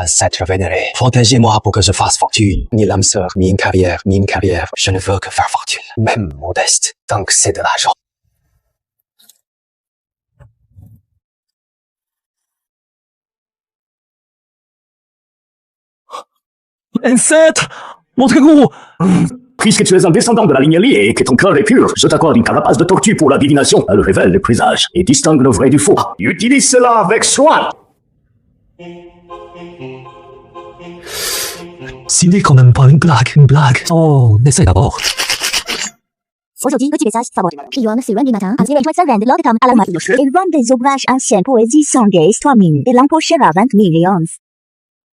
cette vénérée. Protégez-moi pour que je fasse fortune. Ni l'âme sœur, ni une carrière, je ne veux que faire fortune. Même modeste, tant que c'est de l'argent. Ancêtre, montrez-vous. Puisque tu es un descendant de la lignée Li et que ton cœur est pur, je t'accorde une carapace de tortue pour la divination. Elle révèle les présages et distingue le vrai du faux. Utilise cela avec soin. Ce n'est quand même pas une blague. Oh, essaye d'abord. 我手机和记笔下发布。Prions c'est loin du matin. Un direct WhatsApp de l'ordre à la main. Et vend des ouvrages anciens poésie sans gaze toi-même. Et l'empochera 20 millions.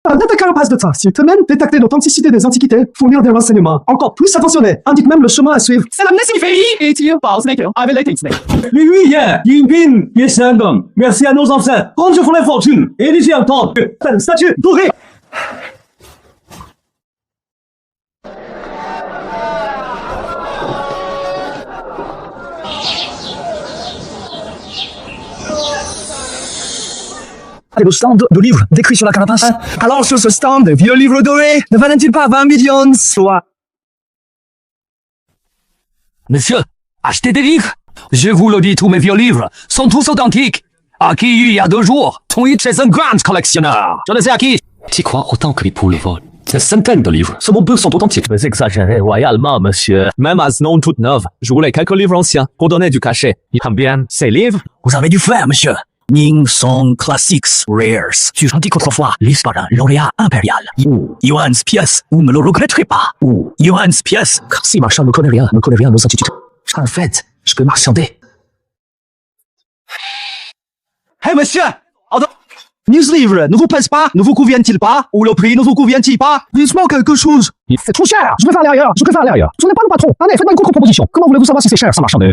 Dans ta carapace de train, s'il te mène, détecter l'authenticité des antiquités, fournir des renseignements encore plus attentionnés, indique même le chemin à suivre. C'est la Nessie et tire par Snake avec les Snake. Oui, yeah, Yingpin, Yeshangong. Merci à nos ancêtres. Quand je ferai fortune, érigez un temple, une statue dorée. Le stand de livres décrit sur la carapace. Alors sur ce stand, vieux livres dorés, ne valent-ils pas 20 millions soit? Monsieur, achetez des livres. Je vous le dis, tous mes vieux livres sont tous authentiques. Acquis il y a 2 jours, tombés chez un grand collectionneur. Je les ai acquis. Tu crois autant que les poules volent? Des centaines de livres, sur mon bureau sont authentiques. Vous exagérez royalement, monsieur. Même à ce nom toute neuve, je voulais quelques livres anciens pour donner du cachet. Combien ces livres? Vous avez du flair, monsieur. Ning Song Classics Rares. Tu j'en dis qu'autrefois, l'histoire lauréat impérial. Yuan's pièce, vous ne le regretterez pas. Yuan's pièce. Car si marchand ne connaît rien, nos attitudes. En fait, je peux marchander. Hey, monsieur! Mes livres ne vous pèsent pas, ne vous conviennent-ils pas? Ou le prix ne vous convient-il pas? Dites-moi quelque chose. C'est trop cher. Je préfère l'ailleurs. Ce n'est pas le patron. Allez, faites-moi une contre-proposition. Comment voulez-vous savoir si c'est cher sans marchander?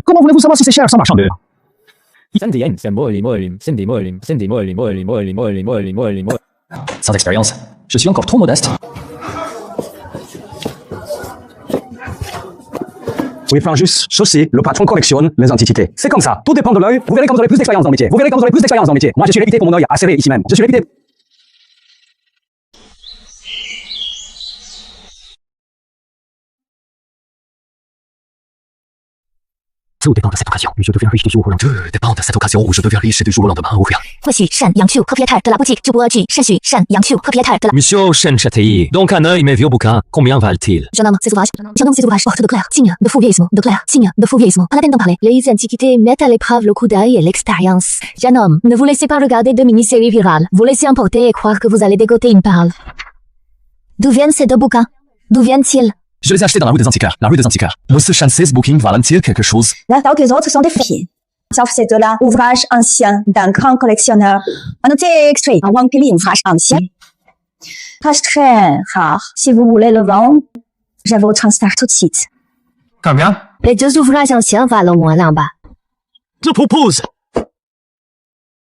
Sans expérience, je suis encore trop modeste. Oui, Franjus, ceci, le patron collectionne les antiquités. C'est comme ça, tout dépend de l'œil. Vous verrez comme vous aurez plus d'expérience dans le métier. Moi, je suis réputé pour mon œil acéré ici même. Je suis réputé... Tout dépend de cette occasion où je deviens riche du jour au lendemain. Voici Shan Yangqiu, propriétaire de la boutique du Bois-Ji. Shan Yangqiu, propriétaire de la... Monsieur Shen Chatei, donc un œil mes vieux bouquins, combien valent-ils? Jeune homme, ces ouvrages portent de clairs signes de faux vieillissement. Pas la peine d'en parler. Les antiquités mettent à l'épreuve le coup d'œil et l'expérience. Jeune homme, ne vous laissez pas regarder de mini-séries virales. Vous laissez emporter et croire que vous allez dégoter une perle. D'où viennent ces 2 bouquins? D'où viennent-ils? Je les ai achetés dans la rue des Antiquaires. Monsieur Chance's booking valent-ils quelque chose? Alors que les autres sont des filles. Sauf ces 2-là, ouvrages anciens d'un grand collectionneur. Un noté extrait, un Wang Pili, ouvrage ancien. Page très rare. Si vous voulez le vendre, je vous transfère tout de suite. Combien? Les 2 ouvrages anciens valent au moins 2 bas. Je propose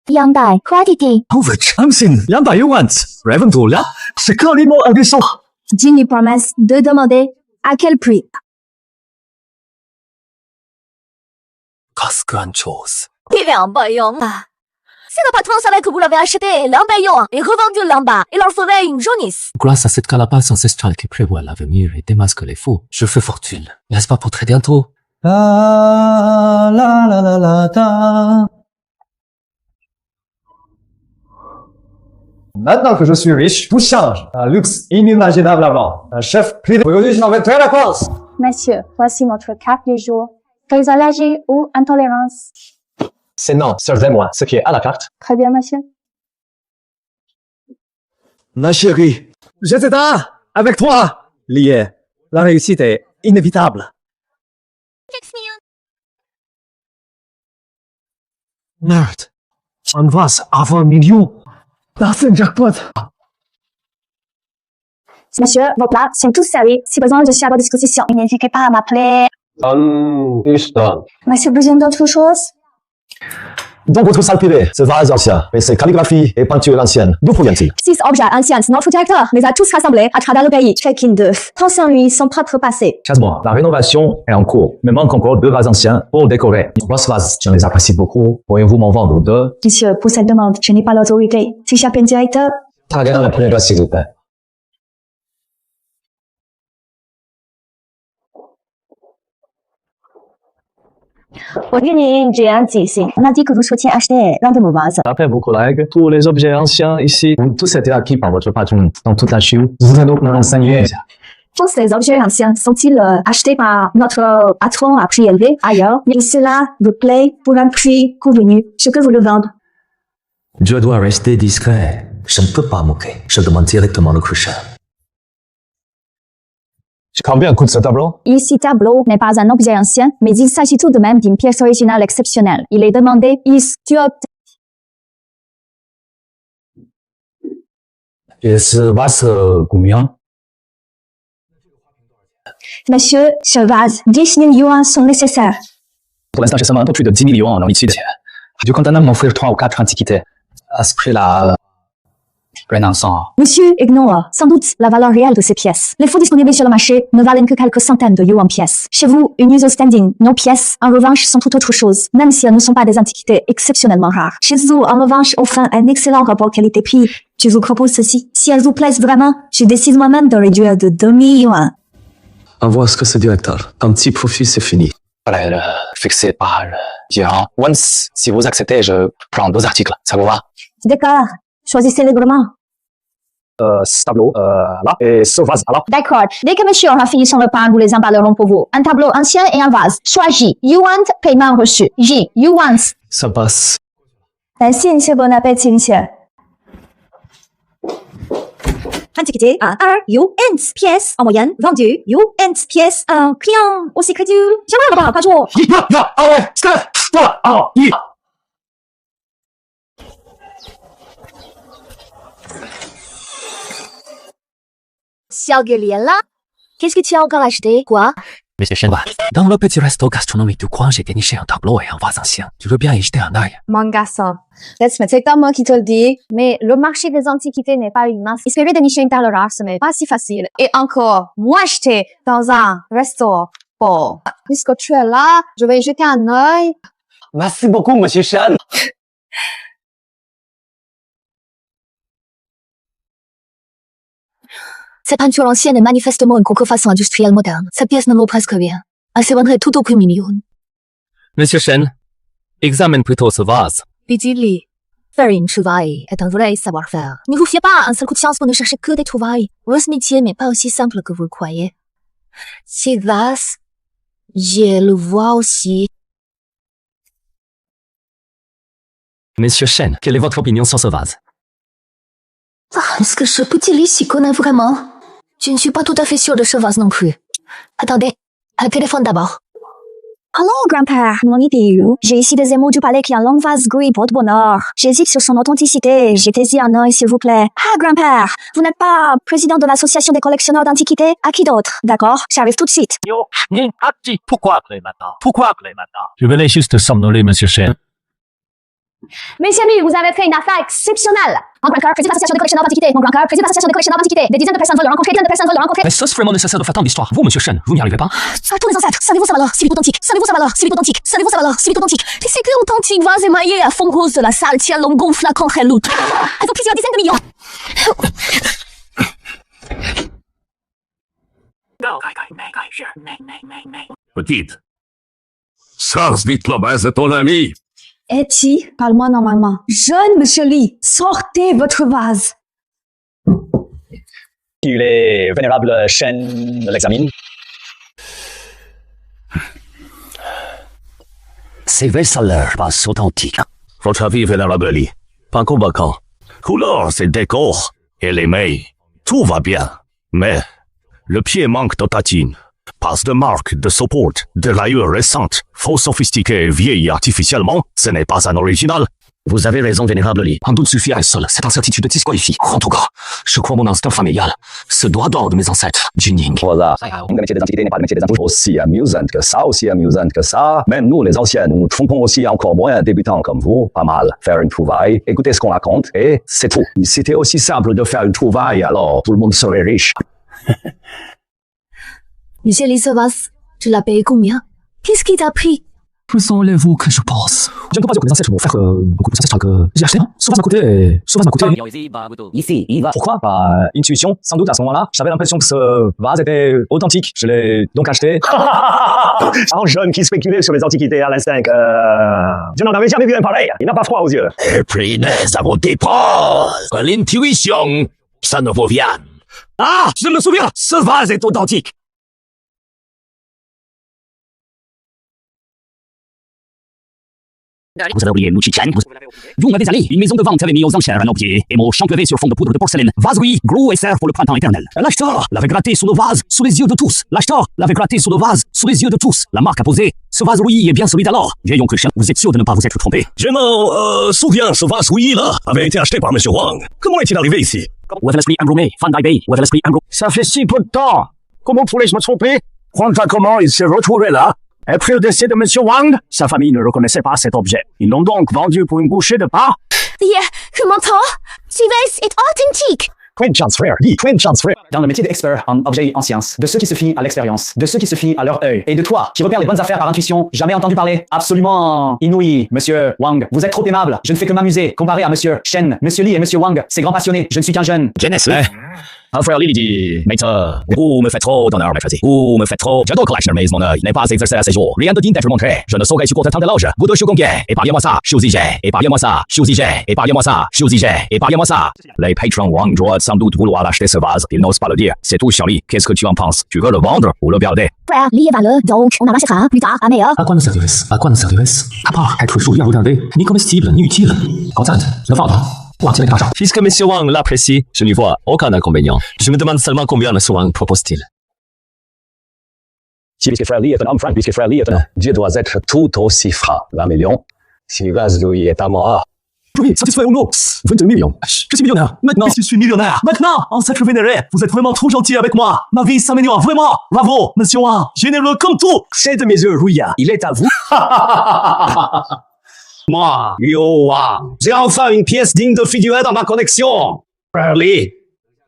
2百 quantity. Ovich, Amsin, 200 yuan. Raventola, c'est carrément indécent. Ginny promesse de demander à quel prix. Qu'est-ce qu'une chose? 200 yuan. Si le patron savait que vous l'avez acheté 200 yuan et revendu 2 bas, il leur ferait une jaunisse. Grâce à cette carapace ancestrale qui prévoit l'avenir et démasque les faux, je fais fortune. N'est-ce pas pour très bientôt? Maintenant que je suis riche, tout change. Un luxe inimaginable avant. Un chef privé. Aujourd'hui, je n'en veux très la France. Monsieur, voici notre carte du jour. Très allergie ou intolérance? C'est non, servez-moi ce qui est à la carte. Très bien, monsieur. Ma chérie, j'étais là, avec toi. Lié, la réussite est inévitable. Merde, on va avoir 1 million. Ah, c'est un jackpot. Monsieur, vos plats sont tous servis. Si besoin, je suis à votre disposition. N'hésitez pas à m'appeler. Monsieur, besoin d'autre chose? Dans votre salle privée, c'est vase ancien, mais c'est calligraphie et peinture ancienne. D'où provient-il? 6 objets anciens. Notre directeur les a tous rassemblés à travers le pays. Chacun d'eux pense en lui son propre passé. Chasse-moi, la rénovation est en cours. Il me manque encore 2 vases anciens pour décorer. Vos vases, je les apprécie beaucoup. Pourriez-vous m'en vendre 2? Monsieur, pour cette demande, je n'ai pas l'autorité. Si chaque directeur Tagliare la prima classifica. 我给您这样提醒，on a dit que vous souhaitiez acheter l'un de nos vases. D'après vos collègues, tous les objets anciens ici ont tous été acquis par votre patron dans toute la Chine. Vous allez donc nous renseigner. Tous ces objets anciens sont-ils achetés par notre patron à prix élevé ailleurs? Et cela vous plaît pour un prix convenu, ce que vous le vendez. Je dois rester discret. Je ne peux pas moquer. Je demande directement le crucheur. Combien coûte ce tableau? Ici, tableau n'est pas un objet ancien, mais il s'agit tout de même d'une pièce originale exceptionnelle. Il est demandé, Et ce vase combien? Monsieur, ce vase, 10 000 yuans sont nécessaires. Pour l'instant, j'ai seulement un peu plus de 10 millions en liquide. Je compte m'offrir 3 ou 4 antiquités. À ce prix-là, rien ensemble. Monsieur ignore sans doute la valeur réelle de ces pièces. Les faux disponibles sur le marché ne valent que quelques centaines de yuans pièces. Chez vous, une use standing. Nos pièces, en revanche, sont tout autre chose, même si elles ne sont pas des antiquités exceptionnellement rares. Chez vous, en revanche, offrent un excellent rapport qualité-prix. Je vous propose ceci. Si elles vous plaisent vraiment, je décide moi-même de réduire de 2000 yuans. Envoie ce que c'est directeur. Un petit profit, c'est fini. Voilà, fixé par le gérant. Once, si vous acceptez, je prends 2 articles. Ça vous va? D'accord. Choisissez librement. Ce tableau, là, et ce vase, là. D'accord. Dès que monsieur aura fini son repas, nous les emballerons pour vous. Un tableau ancien et un vase. Soit J. Yuan, paiement reçu. J. Yuan. Ça passe. Merci, monsieur. Bon appétit, monsieur. Antiquité à 1 yuan pièce en moyenne, vendu yuan pièce. Un client aussi crédule. J'aimerais pas jour. Xiaogueliela, qu'est-ce que tu as encore acheté? Quoi? Monsieur Shenhua, dans le petit resto gastronomique du coin, j'ai déniché un tableau et un vase ancien. Tu veux bien y jeter un œil? Mon garçon, c'est pas moi qui te le dis, mais le marché des antiquités n'est pas une masse. Espérer dénicher une perle rare, ce n'est pas si facile. Et encore, moi j'étais dans un resto. Bon, puisque tu es là, je vais y jeter un œil. Merci beaucoup, monsieur Shen. Cette peinture ancienne est manifestement une contrefaçon industrielle moderne. Cette pièce ne vaut presque rien. Elle se vendrait tout au plus million. Monsieur Shen, examine plutôt ce vase. Pidili, faire une trouvaille est un vrai savoir-faire. Ne vous fiez pas à un seul coup de chance pour ne chercher que des trouvailles. Votre métier n'est pas aussi simple que vous le croyez. C'est vaste. Je le vois aussi. Monsieur Shen, quelle est votre opinion sur ce vase? Est-ce que ce petit lit s'y connaît vraiment? Je ne suis pas tout à fait sûre de ce vase non plus. Attendez, un téléphone d'abord. Allô, grand-père. Mon idée. J'ai ici des émaux du palais qui ont un long vase gris porte-bonheur. J'hésite sur son authenticité. Jetez-y un œil, s'il vous plaît. Ah, grand-père, vous n'êtes pas président de l'association des collectionneurs d'antiquités? À qui d'autre? D'accord, j'arrive tout de suite. Pourquoi appeler maintenant? Je voulais juste somnoler, monsieur Shen. Messieurs, amis, vous avez fait une affaire exceptionnelle. Mon grand-cœur, président de l'association des collectionneurs d'antiquités. Mon grand-cœur, président de l'association des collectionneurs d'antiquités. Des dizaines de personnes veulent le rencontrer, Mais est-ce vraiment nécessaire de faire tant d'histoire? Vous, monsieur Shen, vous n'y arrivez pas? À tous les ancêtres, savez-vous sa valeur civique authentique? Savez-vous sa valeur civique authentique? Savez-vous sa valeur civique authentique? C'est que authentique vase émaillé à fond rose de la salle tient long gonfla contre elle loot. Elle vaut plusieurs dizaines de millions. Petite, sors vite le vase de ton ami. Etty, parle-moi normalement. Jeune monsieur Lee, sortez votre vase. Il est vénérable Shen l'examine. Ces vaisses-là passent authentiques. Votre avis, vénérable Lee, pas convaincant. Couleur, c'est décor. Et les mailles, tout va bien. Mais le pied manque de tatine. Passe de marque, de support, de rayures récentes, faux sophistiqué, vieilli artificiellement, ce n'est pas un original. Vous avez raison, vénérable Lee. Un doute suffirait seul. Cette incertitude disqualifie. En tout cas, je crois mon instinct familial. Ce doigt d'or de mes ancêtres, Jining. Voilà. Le métier des antiquités n'est pas le métier des antiquités. Aussi amusante que ça. Même nous, les anciens, nous trompons aussi encore moins débutants comme vous. Pas mal. Faire une trouvaille, écoutez ce qu'on raconte, et c'est tout. Si c'était aussi simple de faire une trouvaille, alors tout le monde serait riche. Monsieur Lee, ce vase, tu l'as payé combien? Qu'est-ce qui t'a pris? Plus sont les vous que je pense. Je ne peux pas dire que mes ancêtres vont faire beaucoup de ancêtres que j'ai acheté. Sauvage m'a coûté. Ici, il va. Pourquoi? Par intuition. Sans doute à ce moment-là, j'avais l'impression que ce vase était authentique. Je l'ai donc acheté. Un jeune qui spéculait sur les antiquités à l'instinct. Je n'en avais jamais vu un pareil. Il n'a pas froid aux yeux. Et puis, nous avons des preuves. L'intuition, ça nous revient. Ah, je me souviens, ce vase est authentique. Vous avez oublié Lucci-chan. Vous m'avez allé une maison de vente avait mis aux enchères à nos pieds, et mon champ pleuvait sur fond de poudre de porcelaine. Vase oui, gros et serre pour le printemps éternel. L'acheteur l'avait gratté sous nos vases, sous les yeux de tous. L'acheteur l'avait gratté sous nos vases, sous les yeux de tous. La marque a posé. Ce vase oui est bien solide alors. Vieil oncle chien, vous êtes sûr de ne pas vous être trompé? Je m'en souviens, ce vase oui là avait été acheté par M. Wang. Comment est-il arrivé ici? Où avait l'esprit embrumé, Fan Dai Bei, où avait l'esprit embrumé. Ça fait si peu de temps. Comment pourrais-je me tromper? Quant à comment il s'est retrouvé là? Après le décès de M. Wang, sa famille ne reconnaissait pas cet objet. Ils l'ont donc vendu pour une bouchée de pain. Je m'entends? Ce vase est authentique. Twin chance frère. Dis, twin chance frère. Dans le métier d'expert en objets en sciences, de ceux qui se fient à l'expérience, de ceux qui se fient à leur œil, et de toi, qui repères les bonnes affaires par intuition, jamais entendu parler, absolument inouï, Monsieur Wang. Vous êtes trop aimable, je ne fais que m'amuser, comparé à Monsieur Shen, Monsieur Li et Monsieur Wang, ces grands passionnés, je ne suis qu'un jeune. Jeunesse, un frère Li dit, maître, vous me faites trop d'honneur, maître. Vous me faites trop. J'adore collection, mais mon œil n'est pas exercé à ces jours. Rien de digne d'être montré. Je ne saurais supporter tant d'éloges. Vous deux Shogunguet, épargnez-moi ça, Shuzige, épargnez-moi ça, Shuzige, épargnez-moi ça, Shuzige, épargnez-moi ça. Les patrons Wang doivent sans doute vouloir acheter ce vase. Ils n'osent pas le dire. C'est tout, Charlie. Qu'est-ce que tu en penses? Tu veux le vendre ou le garder? Frère, liez-le, donc on en rachètera plus tard à meilleur. À quoi nous servirait-ce? À quoi nous servirait-ce? À part être chouillé à regarder, ni comestible, ni utile. Contente, le vendre. Ou en tirer de l'argent. Puisque M. Wang l'apprécie, je n'y vois aucun inconvénient. Je me demande seulement combien M. Wang propose-t-il. Si puisque frère Li est un homme franc, puisque frère Li est un... Dieu doit être tout aussi franc. 20 millions. Si vase Louis est à moi. Oui, satisfait ou non? 22 millions. Je suis millionnaire. Maintenant, je suis millionnaire. Maintenant, ancêtre vénéré, vous êtes vraiment trop gentil avec moi. Ma vie s'améliore vraiment. Bravo, monsieur Wang. Généreux comme tout. C'est de mes yeux, Rouilla. Il est à vous. Moi, Yo Wang, j'ai enfin une pièce digne de figurer dans ma collection. Frère Li,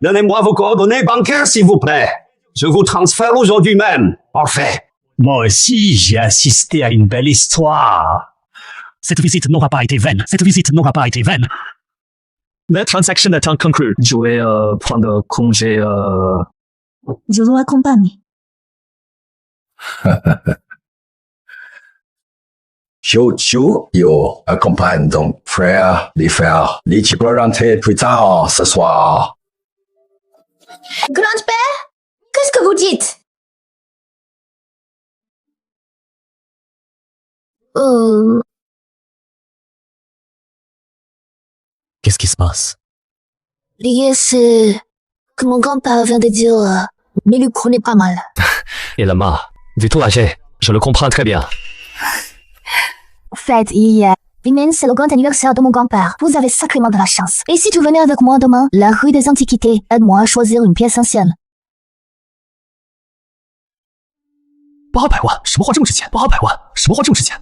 donnez-moi vos coordonnées bancaires, s'il vous plaît. Je vous transfère aujourd'hui même. Parfait. Moi aussi, j'ai assisté à une belle histoire. Cette visite n'aura pas été vaine. Cette visite n'aura pas été vaine. La transaction étant conclue, je vais prendre congé. Je vous accompagne. Chou, yo, accompagne donc frère, les frères. Les tu peux rentrer plus tard ce soir. Grand-père, qu'est-ce que vous dites? Qu'est-ce qui se passe? Lié, c'est que mon grand-père vient de dire, mais lui prenait pas mal. Et la main, du tout âgé, je le comprends très bien. En fait, Vimen, c'est le grand anniversaire de mon grand-père. Vous avez sacrément de la chance. Et si tu venais avec moi demain, la rue des Antiquités, aide-moi à choisir une pièce ancienne. 800万，什么花这么值钱？800万，什么花这么值钱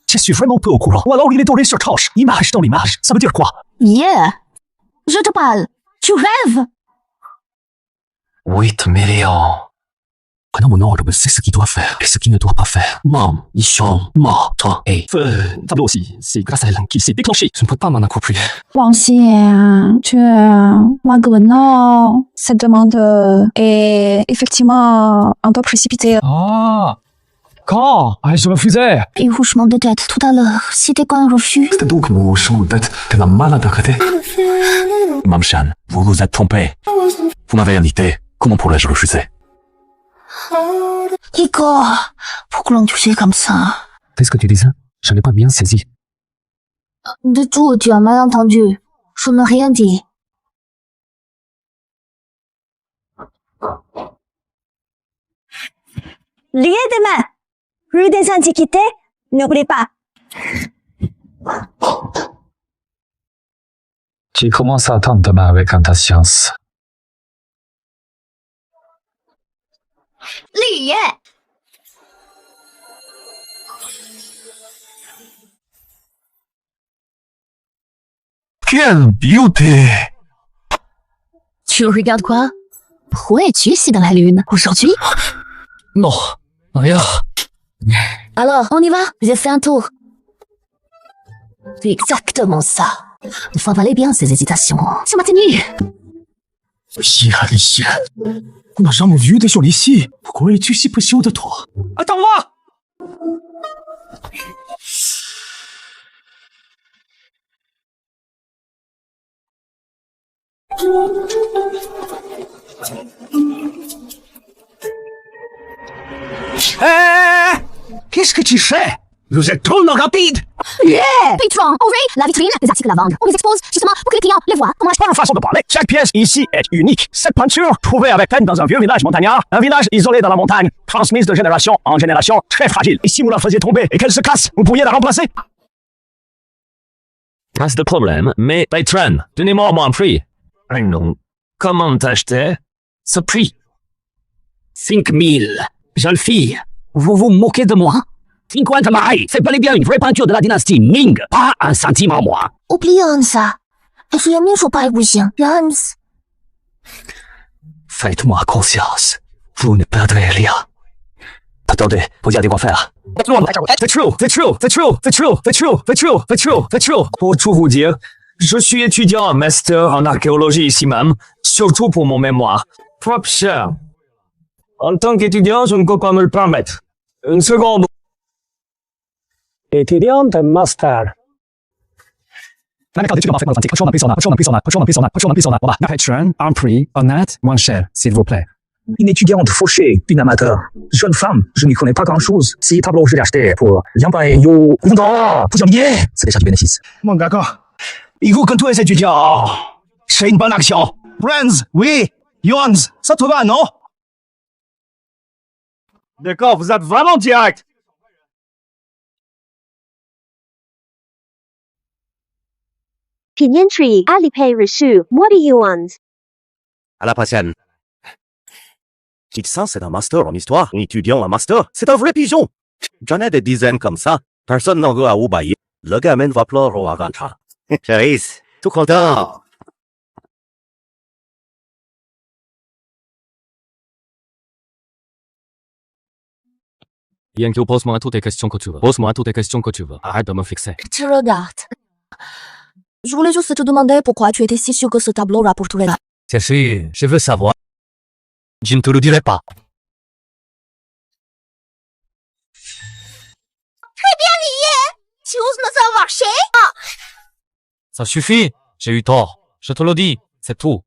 ？Je suis vraiment peu au courant. Ou alors il est dans les surcharges. Image dans l'image. Ça veut dire quoi? Yeah. Je te parle. Tu rêves? 8 millions. Maintenant, mon ordre sait ce qu'il doit faire et ce qu'il ne doit pas faire. Maman, Yixiong, Ma, toi, et Feu. Tableau aussi. C'est grâce à elle qu'il s'est déclenché. Je ne peux pas m'en approprier. 王先，maintenant, cette demande est effectivement un peu précipitée. Ah. Quand? Je refusais. Et hochement de tête tout à l'heure. C'était quoi un refus? C'était donc mon hochement de tête de la malade à côté. Mam Shan, vous vous êtes trompé. Vous m'avez invité. Comment pourrais-je refuser? Igor, pourquoi tu sais comme ça? Qu'est-ce que tu disais? Je n'ai pas bien saisi. Du tout, tu as mal entendu. Je n'ai rien dit. Lié des mains. Rue des Antiquités, n'oubliez pas. Tu commences à attendre demain avec impatience. Lié. Quelle beauté! Tu regardes quoi? Pourquoi es-tu ici dans la lune? Aujourd'hui? Non, rien. Alors, on y va? J'ai fait un tour. C'est exactement ça. Il faut avaler bien ces hésitations. Sur ma tenue. On n'a jamais vu des gens ici. Pourquoi es-tu si précieux de toi? Attends-moi! Qu'est-ce que tu fais? Vous êtes trop rapide! Yeah! Patron, ouvrir la vitrine, les articles à vendre. On les expose justement pour que les clients les voient. Comment Pas une façon de parler. Chaque pièce ici est unique. Cette peinture, trouvée avec peine dans un vieux village montagnard, un village isolé dans la montagne, transmise de génération en génération, très fragile. Et si vous la faisiez tomber et qu'elle se casse, vous pourriez la remplacer? Pas de problème, mais patron, donnez-moi mon prix. Non. Comment t'acheter? Ce prix. 5 000. Jeune fille, vous vous moquez de moi? 50 mailles, c'est bel et bien une vraie peinture de la dynastie Ming, pas un centime en moins. Oublions ça. Et je ne faut pas évoluer. Jans. Faites-moi confiance. Vous ne perdrez rien. Attendez, vous y avez quoi faire. C'est true. Pour tout vous dire, je suis étudiant en master en archéologie ici même, surtout pour mon mémoire. Propre cher. En tant qu'étudiant, je ne peux pas me le permettre. Une seconde. Étudiant de master. Patron, un prix honnête, moins cher, s'il vous plaît. Une étudiante fauchée, une amateur. Jeune femme, je n'y connais pas grand-chose. Ces tableaux, je l'ai acheté pour Yo. C'est déjà du bénéfice. Bon, d'accord. Il faut que tous les étudiants. C'est une bonne action. Friends, oui. Yuans, ça te va, non? D'accord, vous êtes vraiment direct. Pinyin Tree, Alipay Rishu, what are you on? À la prochaine. Ça, c'est un master en histoire. Un étudiant en master, c'est un vrai pigeon. J'en ai des dizaines comme ça. Personne n'en veut à obéir. Le gamin va pleurer au rentrant. Charisse, tout content. Yankee, pose-moi toutes les questions que tu veux. Pose-moi toutes les questions que tu veux. Arrête de me fixer. Tu regardes. Je voulais juste te demander pourquoi tu étais si sûr que ce tableau rapporterait. Cherchez, je veux savoir. Je ne te le dirai pas. Très bien lié. Tu oses me faire marcher? Ça suffit. J'ai eu tort. Je te le dis. C'est tout.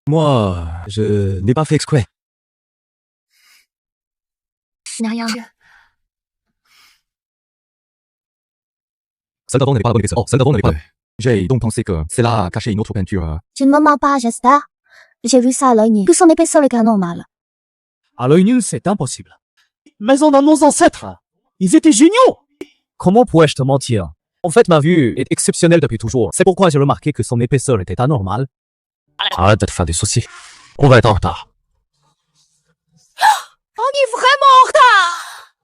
Moi, je n'ai pas fait exprès. Je n'ai rien vu. Celle d'avant n'avait pas la bonne épaisseur. Oh, celle d'avant n'avait pas. J'ai donc pensé que celle-là cachait une autre peinture. Tu ne me mens pas, j'espère. J'ai vu ça à l'œil nu. Que son épaisseur est anormale. À l'œil nu, c'est impossible. Mais on a nos ancêtres. Ils étaient géniaux. Comment pourrais-je te mentir? En fait, ma vue est exceptionnelle depuis toujours. C'est pourquoi j'ai remarqué que son épaisseur était anormale. Arrête de te faire des soucis. On va être en retard. On est vraiment en retard.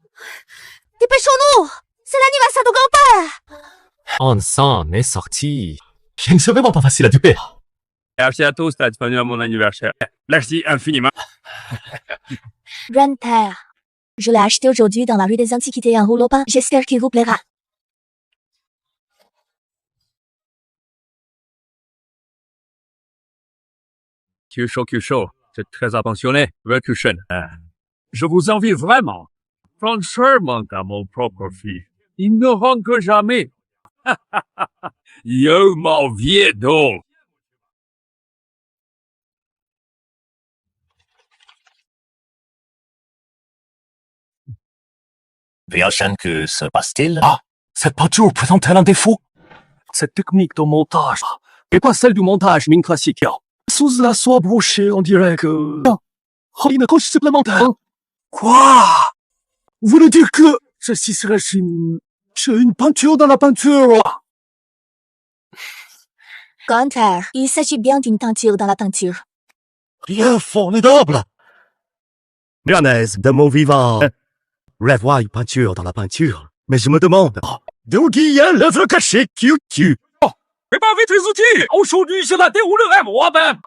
Dépêchons-nous. C'est l'anniversaire de grand-père. On s'en est sorti. C'est vraiment pas facile à duper. Merci à tous d'être venus à mon anniversaire. Merci infiniment. Grand-père, je l'ai acheté aujourd'hui dans la rue des Antiquités en rouleau-peint. J'espère qu'il vous plaira. Kyusho, c'est très attentionné. Retution. Je vous envie vraiment. Franchement, à mon propre fils. Il ne rend que jamais. Yo, mon vieux dos. Viachan, que se passe-t-il? Ah, cette peinture présente-t-elle un défaut? Cette technique de montage n'est pas celle du montage mine classique. Sous la soie brochée, on dirait que... Une couche supplémentaire. Quoi? Vous voulez dire que ceci serait une peinture dans la peinture? Gunther, il s'agit bien d'une teinture dans la teinture. Bien formidable. Mayonnaise de mon vivant. Revoir une peinture dans la peinture. Mais je me demande, d'où vient l'œuvre cachée QQ? Préparez vite les outils. Aujourd'hui, je la déroulerai moi-même.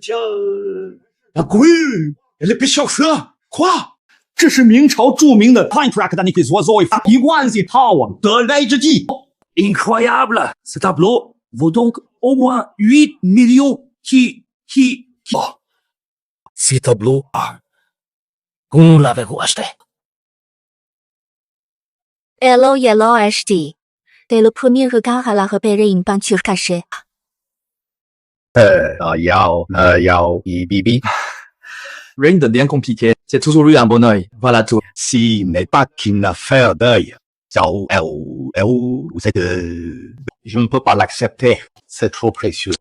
Tiens, la grue, les pêcheurs là, quoi? 这是明朝著名的 Pine-Track d'Annick oiseaux et 1,000 tower de l'Aïdji. Incroyable! Ce tableau vaut donc au moins 8 millions Oh. Ces tableaux, où l'avez-vous acheté? Hello Yellow HD. Dès le premier regard, elle a repéré une peinture cachée. Rien de bien compliqué. J'ai toujours eu un bon œil. Voilà tout. Si n'est pas qu'une affaire d'œil. Vous êtes... Je ne peux pas l'accepter. C'est trop précieux.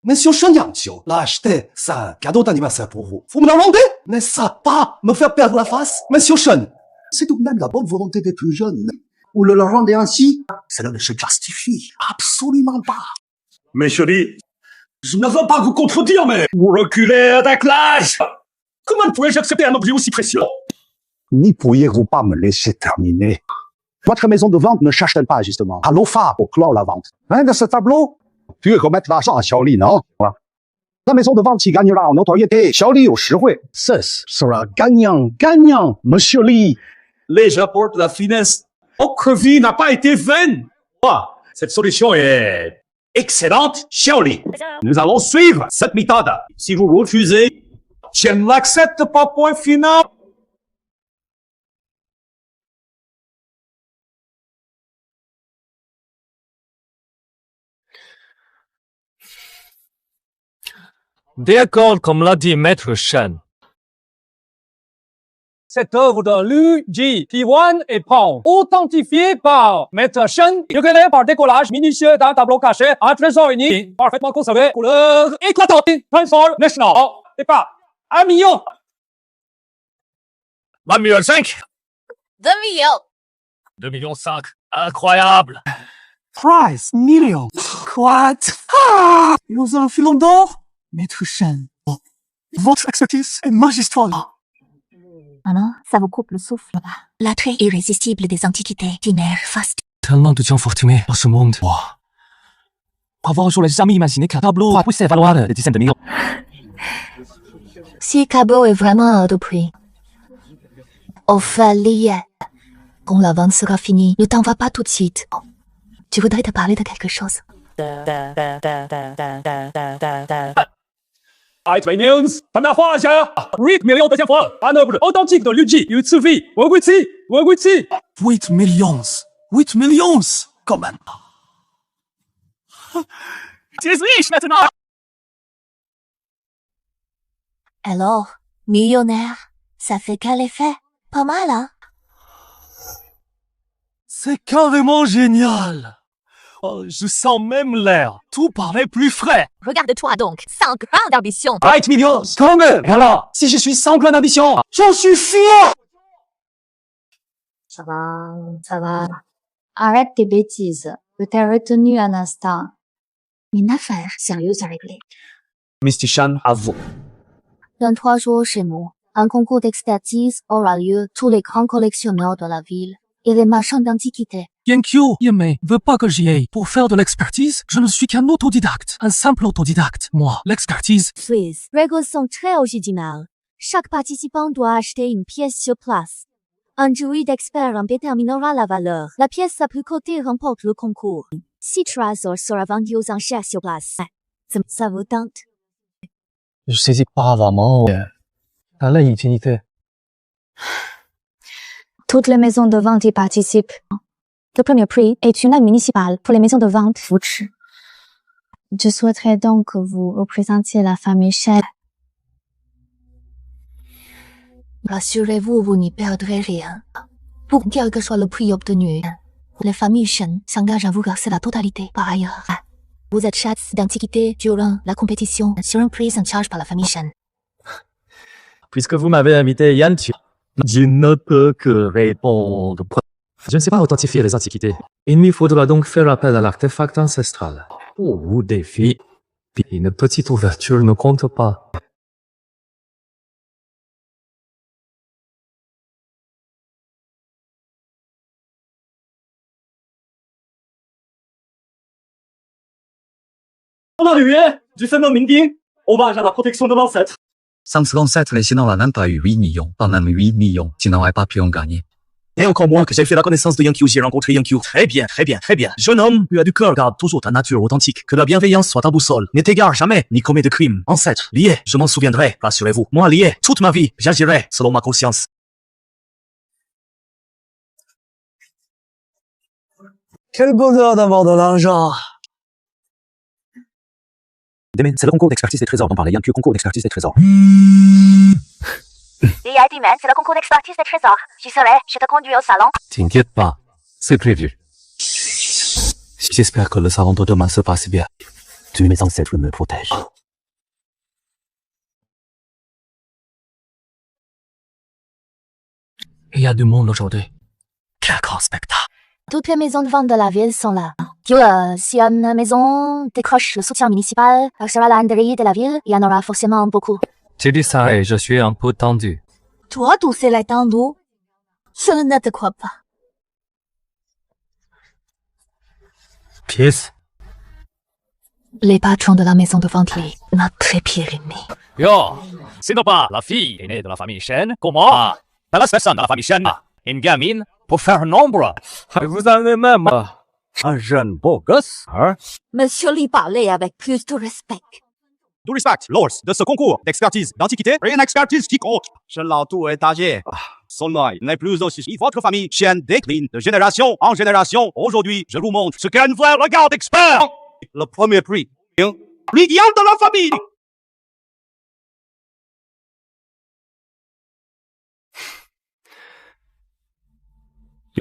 Monsieur Shen Yangqiu l'a acheté. C'est un cadeau d'anniversaire pour vous. Vous me le rendez? N'est-ce pas me faire perdre la face? Monsieur Shen, c'est tout de même la bonne volonté des plus jeunes. Vous le leur rendez ainsi? Cela ne se justifie absolument pas. Mes chéris, je ne veux pas vous contredire, mais vous reculez avec l'âge. Comment pourrais-je accepter un objet aussi précieux? N'y pourriez-vous pas me laisser terminer? Votre maison de vente ne cherche-t-elle pas justement à l'OFA pour clore la vente? De ce tableau? Tu veux remettre l'argent à Xiaoli, non? La maison de vente y gagnera en notoriété. Xiaoli au Shihui. Ce sera gagnant, Monsieur Li. Les apports de la finesse. Votre vie n'a pas été vaine. Cette solution est excellente, Xiaoli. Nous allons suivre cette méthode. Si vous refusez, je ne l'accepte pas, point final. D'accord, comme l'a dit Maître Shen. Cette œuvre de Lu Ji, Tiwan et Pong, authentifiée par Maître Shen, recréée par décollage minutieux d'un tableau caché, un trésor unique, parfaitement conservé, couleur éclatante, Transformational. C'est pas 1 million. 1,5 million. 2 millions. 2,5 millions. Incroyable. Price, million. What? Nous allons filons d'or? Maître Shen, votre expertise est magistrale. Maman, ça vous coupe le souffle. L'attrait irrésistible des antiquités d'une faste. Tellement de gens fortunés dans ce monde. Avant, j'aurais jamais imaginé qu'un tableau puisse valoir des dizaines de millions. Si le tableau est vraiment hors de prix, Ophélie, quand la vente sera finie, ne t'en vas pas tout de suite. Tu voudrais te parler de quelque chose. News, première fois, 8 millions, deuxième fois, un œuvre authentique de Lu Ji, Yu Tsufi, Wogutsi. 8 millions. 8 millions. Quand même. Tu es riche maintenant. Alors, millionnaire, ça fait quel effet? Pas mal, hein? C'est carrément génial. Je sens même l'air. Tout paraît plus frais. Regarde-toi donc, sans grande ambition. 8 millions, quand même. Et alors, si je suis sans grande ambition, j'en suis fier. Ça va. Arrête tes bêtises. Je t'ai retenu un instant. Une affaire sérieuse à régler. Mr. Shan, à vous. Dans 3 jours chez moi, un concours d'expertise aura lieu. Tous les grands collectionneurs de la ville et les marchands d'antiquités. Yankyo Yeme veut pas que j'y aille. Pour faire de l'expertise, je ne suis qu'un autodidacte. Un simple autodidacte. Moi, l'expertise. Please. Règles sont très originales. Chaque participant doit acheter une pièce sur place. Un jury d'experts en déterminera la valeur. La pièce la plus cotée remporte le concours. 6 trésors sera vendu aux enchères sur place. Ça vous tente? Je saisis pas vraiment la utilité. Toutes les maisons de vente y participent. Le premier prix est une aide municipale pour les maisons de vente. Je souhaiterais donc que vous représentiez la famille Shen. Rassurez-vous, vous n'y perdrez rien. Pour quel que soit le prix obtenu, les familles Shen s'engagent à vous verser la totalité. Par ailleurs, vous êtes chasse d'antiquité durant la compétition sur un prix en charge par la famille Shen. Puisque vous m'avez invité, Yan, Je ne peux que répondre. Je ne sais pas authentifier les antiquités. Il me faudra donc faire appel à l'artefact ancestral. Pour vous défi, une petite ouverture ne compte pas. Du fameux Minding, hommage à la protection de l'ancêtre. Sans l'ancêtre, les Chinois n'ont pas eu 8 millions, pas même 8 millions, tu n'aurais pas pu en gagner. Et encore moins que j'ai fait la connaissance de Yankyu, j'ai rencontré Yankyu. Très bien, très bien, très bien. Jeune homme, tu as du cœur, garde toujours ta nature authentique. Que la bienveillance soit ta boussole. Ne t'égare jamais, ni commets de crimes. Ancêtre, lié, je m'en souviendrai, rassurez-vous. Moi, lié, toute ma vie, j'agirai selon ma conscience. Quel bonheur d'avoir de l'argent. Demain, c'est le concours d'expertise des trésors dont parlait Yankyu, concours d'expertise des trésors. Demain, c'est le concours d'expertise des trésors. J'y serai, je te conduis au salon. T'inquiète pas, c'est prévu. J'espère que le salon de demain se passe bien. Tous mes ancêtres me protègent. Il y a du monde aujourd'hui. Quel grand spectacle. Toutes les maisons de vente de la ville sont là. Si une maison décroche le soutien municipal, sera la landerie de la ville, il y en aura forcément beaucoup. Tu dis ça et je suis un peu tendu. Toi, d'où c'est l'étendue? Je ne te crois pas. Pièce. Les patrons de la maison de vente, notre pire ennemi. Yo, c'est pas la fille est née de la famille Shen. Comment? T'as la personne de la famille Shen. Une gamine pour faire un nombre. Vous avez même un jeune beau gosse, hein? Monsieur Li parlait avec plus de respect. Tout respect, lors de ce concours d'expertise d'antiquité, une expertise qui compte. Je l'entoure étagé. Son œil n'est plus aussi. Votre famille Shen décline de génération en génération. Aujourd'hui, je vous montre ce qu'est une vraie regard d'expert. Le premier prix. Lui vient de la famille.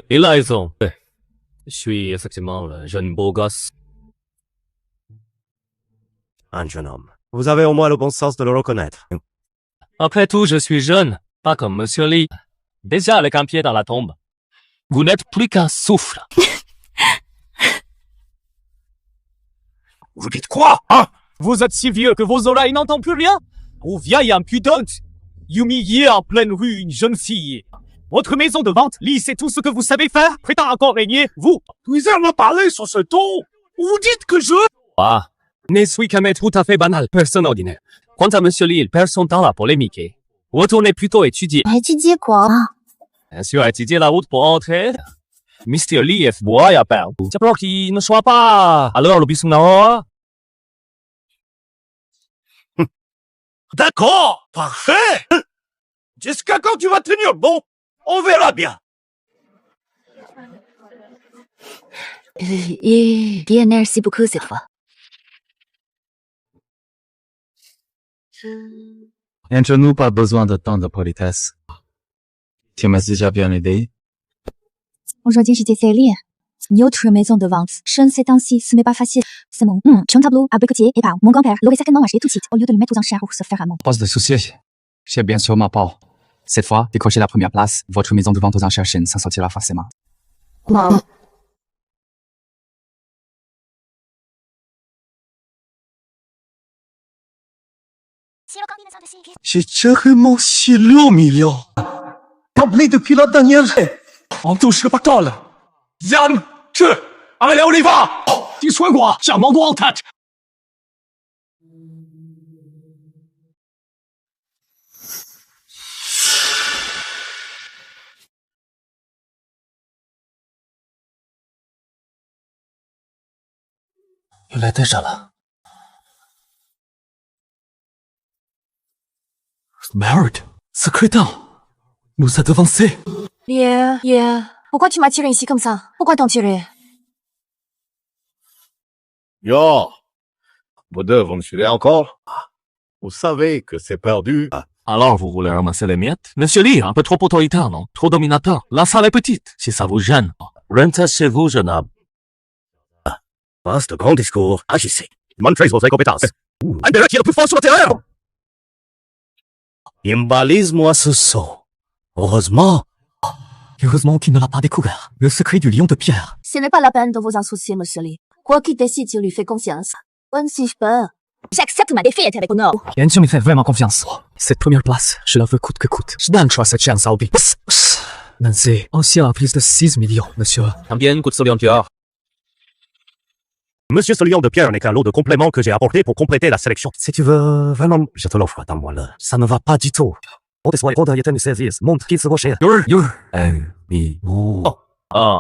Il a raison. Je suis effectivement le jeune beau gosse. Un jeune homme. Vous avez au moins le bon sens de le reconnaître. Après tout, je suis jeune, pas comme Monsieur Lee. Déjà avec un pied dans la tombe. Vous n'êtes plus qu'un souffle. Vous dites quoi, hein? Vous êtes si vieux que vos oreilles n'entendent plus rien? Ou vieille impudente, humilier en pleine rue une jeune fille. Votre maison de vente, Lee, c'est tout ce que vous savez faire? Prétend encore régner, vous? Vous allez me parler sur ce ton? Vous dites que je... Ah, ne suis qu'un maître tout à fait banal, personne ordinaire. Quant à Monsieur Lee, il perd son temps à polémiquer. Retournez plutôt étudier. Étudier quoi? Bien sûr, étudier la route pour entrer. Mr. Lee est bois à perdre. C'est pour qu'il ne soit pas alors le bisou nord. D'accord, parfait. Jusqu'à quand tu vas tenir bon? On verra bien. Bien, merci beaucoup cette fois. Entre nous, pas besoin de tant de politesse. Tu m'as déjà bien aidé. Aujourd'hui, j'étais fait lire. Une autre maison de vente. Shen ces temps-ci, ce n'est pas facile. C'est mon chum tableau, abricotier et pao. Mon grand-père l'aurait certainement acheté tout de suite, au lieu de le mettre aux enchères ou se faire amant. Pas de soucis. J'ai bien sûr ma part. Cette fois, décrochez la première place. Votre maison de vente aux enchères Shen s'en sortira forcément. Wow. J'ai carrément si 6 millions. Tablé depuis la dernière. On touche le pactole. Yann, allez, on y va. Tu sois quoi? J'ai mon doigt en tête. Il est déjà là. Merde, ce crétin nous a devancés. Yeah. Pourquoi tu m'as tiré ici comme ça? Pourquoi t'en tirer? Yo, vous deux, vous me suivez encore? Vous savez que c'est perdu. Alors vous voulez ramasser les miettes? Monsieur Lee, un peu trop autoritaire, non? Trop dominateur. La salle est petite, si ça vous gêne. Rentrez chez vous, jeune homme. Passe de grands discours, agissez. Montrez vos incompétences. Un des qui est le plus fort sur la terre. Imbalise-moi ce son. Heureusement. Heureusement qu'il ne l'a pas découvert. Le secret du lion de pierre. Ce n'est pas la peine de vous en soucier, monsieur Lee. Quoi qu'il décide, je lui fais confiance. Même si je peux. J'accepte ma défaite avec honneur. Yann me fait vraiment confiance. Cette première place, je la veux coûte que coûte. Je donne cette chance à Obi. Nancy, ancien à plus de 6 millions, monsieur. Combien coûte ce lion de pierre? Monsieur ce lion de pierre n'est qu'un lot de compléments que j'ai apporté pour compléter la sélection. Si tu veux vraiment, je te l'offre dans moi là. Ça ne va pas du tout. Montre qu'il se rocher.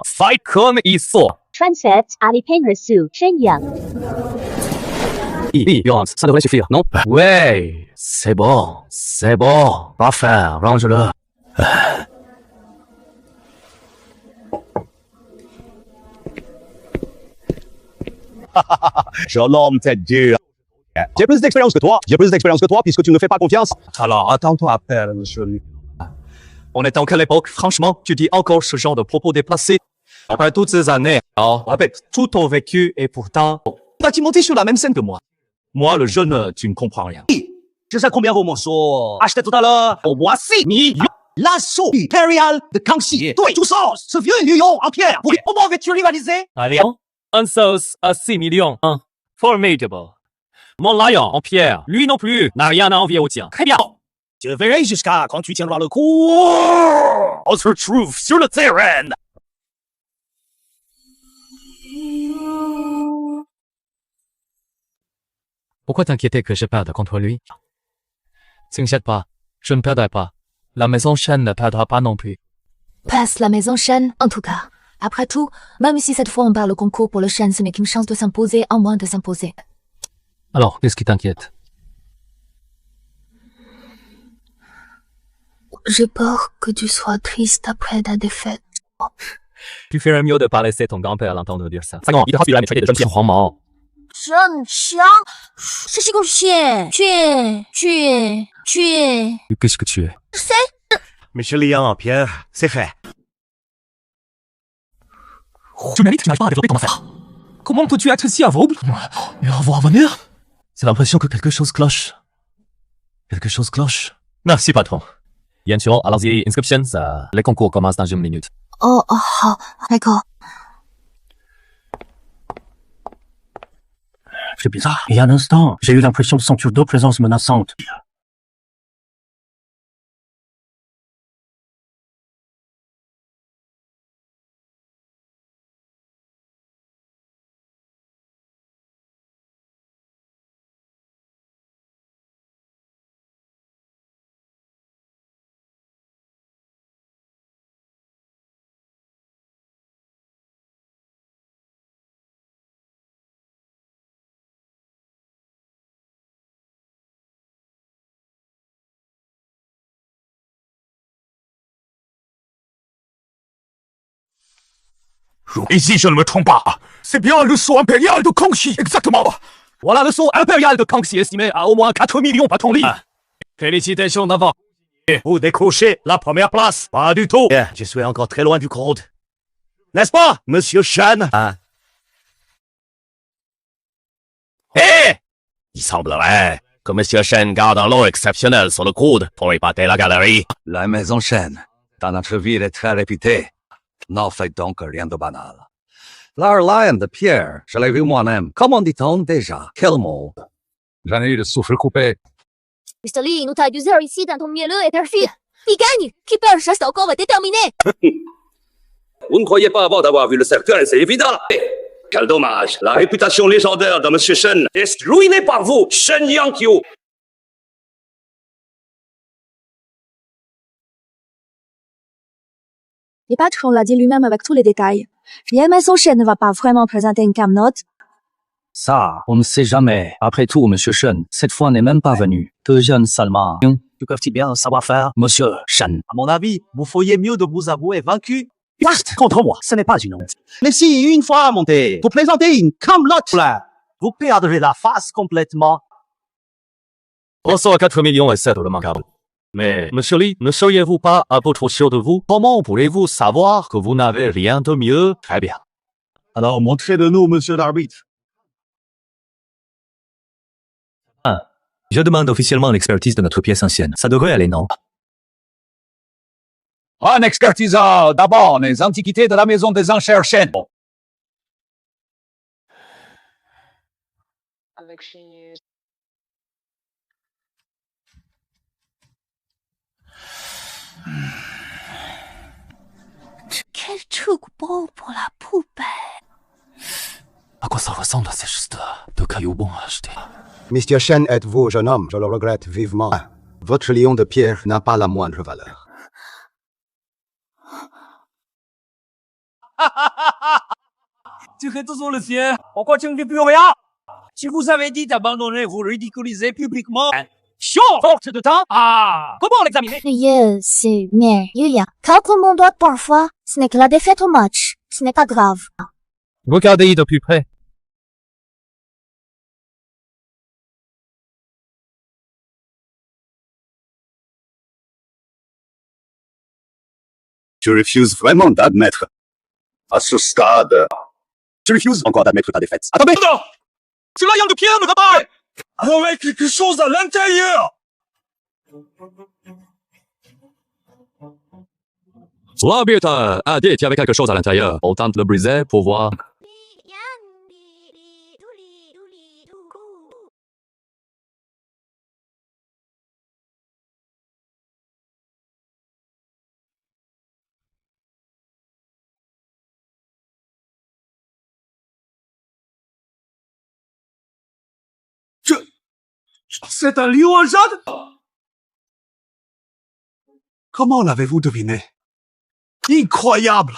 Fight comme il faut. Trendset, Alipay reçu, Shenyang. Yuan, ça devrait suffire, non? Ouais, c'est bon. Va faire, range-le. Je l'homme tête dure. J'ai plus d'expérience que toi, puisque tu ne me fais pas confiance. Alors, attends-toi après, monsieur Lee. On est en quelle époque? Franchement, tu dis encore ce genre de propos déplacés. Après toutes ces années, répète, tout ton vécu et pourtant... Vas-tu monter sur la même scène que moi? Moi, le jeune, tu ne comprends rien. Je sais combien vaut mon saut. Acheté tout à l'heure. Voici l'assaut impérial de Kangxi. Toi, tout ça, ce vieux lion en pierre. Comment veux-tu rivaliser? Allez, un sauce à 6 millions. Formidable. Mon lion en pierre, lui non plus, n'a rien à envier au tien. Très bien. Je verrai jusqu'à quand tu tiendras le coup. Autre trouve sur le terrain. Pourquoi t'inquiéter que je perde contre lui? T'inquiète pas, je ne perdrai pas. La maison Shen ne perdra pas non plus. Passe la maison Shen, en tout cas. Après tout, même si cette fois on perd le concours pour le Shen, ce n'est qu'une chance de s'imposer en moins de s'imposer. Alors, qu'est-ce qui t'inquiète? J'ai peur que tu sois triste après ta défaite. Tu ferais mieux de pas laisser ton grand-père l'entendre dire ça. 3个，一个好比来美吹的真是黄毛。真香，这是个血，去。Qu'est-ce que tu es? Monsieur Liang en pierre, c'est fait. Tu mérites, tu n'arrives pas à développer ton affaire. Comment peux-tu être si aveugle? Et avoir venir? J'ai l'impression que quelque chose cloche. Quelque chose cloche. Merci, patron. Bien sûr, allons-y, inscriptions. Les concours commencent dans 1 minute. Oh,好，d'accord. C'est bizarre. Il y a un instant, j'ai eu l'impression de sentir deux présences menaçantes. Et si je ne me trompe pas, c'est bien le saut impérial de Kangxi, exactement. Voilà le saut impérial de Kangxi estimé à au moins 4 millions, patron Lee. Félicitations d'avant. Vous décrochez la première place. Pas du tout. Je suis encore très loin du crowd. N'est-ce pas, monsieur Shen? Il semblerait que monsieur Shen garde un lot exceptionnel sur le coude pour épater la galerie. La maison Shen, dans notre ville, est très réputée. N'en faites donc rien de banal. L'art lion de pierre, je l'ai vu moi-même. Comment dit-on déjà? Quel mot? J'en ai eu le souffle coupé. Mr. Lee, nous t'accusons ici d'un ton mielleux et perfide. Il gagne. Qui perd reste encore déterminé. Vous ne croyez pas avant d'avoir vu le cercueil, c'est évident. Quel dommage. La réputation légendaire de monsieur Shen est ruinée par vous, Shen Yangqiu. Le patron l'a dit lui-même avec tous les détails. Rien Maison Shen ne va pas vraiment présenter une camnote. Ça, on ne sait jamais. Après tout, monsieur Shen, cette fois n'est même pas venu. Deux jeunes seulement. Tu peuvent-ils bien savoir faire, monsieur Shen? À mon avis, vous feriez mieux de vous avouer vaincu. Reste contre moi, ce n'est pas une honte. Mais si, une fois monté, vous présentez une camelote là, vous perdrez la face complètement. On sort à 4 millions et 7 le macabre. Mais, monsieur Lee, ne seriez-vous pas à peu trop sûr de vous? Comment pourrez-vous savoir que vous n'avez rien de mieux? Très bien. Alors, montrez-le-nous, monsieur l'arbitre. Je demande officiellement l'expertise de notre pièce ancienne. Ça devrait aller, non? On expertisera d'abord les antiquités de la maison des enchères Shen. Quel truc beau pour la poubelle. À quoi ça ressemble, c'est juste deux cailloux bons à acheter. Monsieur Shen, êtes-vous jeune homme? Je le regrette vivement. Votre lion de pierre n'a pas la moindre valeur. Tu fais toujours le fier. Pourquoi tu ne fais plus rien? Si vous avez dit d'abandonner, vous ridiculisez publiquement. Chiant, force de temps. Ah, comment l'examiner? C'est mais Yulia, quand tout le monde doit parfois, ce n'est que la défaite au match. Ce n'est pas grave. Regardez de plus près. Je refuse vraiment d'admettre. À ce stade, je refuse encore d'admettre ta défaite. Attendez! Non! C'est la yann de pierre ne va pas! Avec quelque chose à l'intérieur! La bête a dit qu'il y avait quelque chose à l'intérieur. On tente de le briser pour voir. C'est un lion en jade? Comment l'avez-vous deviné? Incroyable!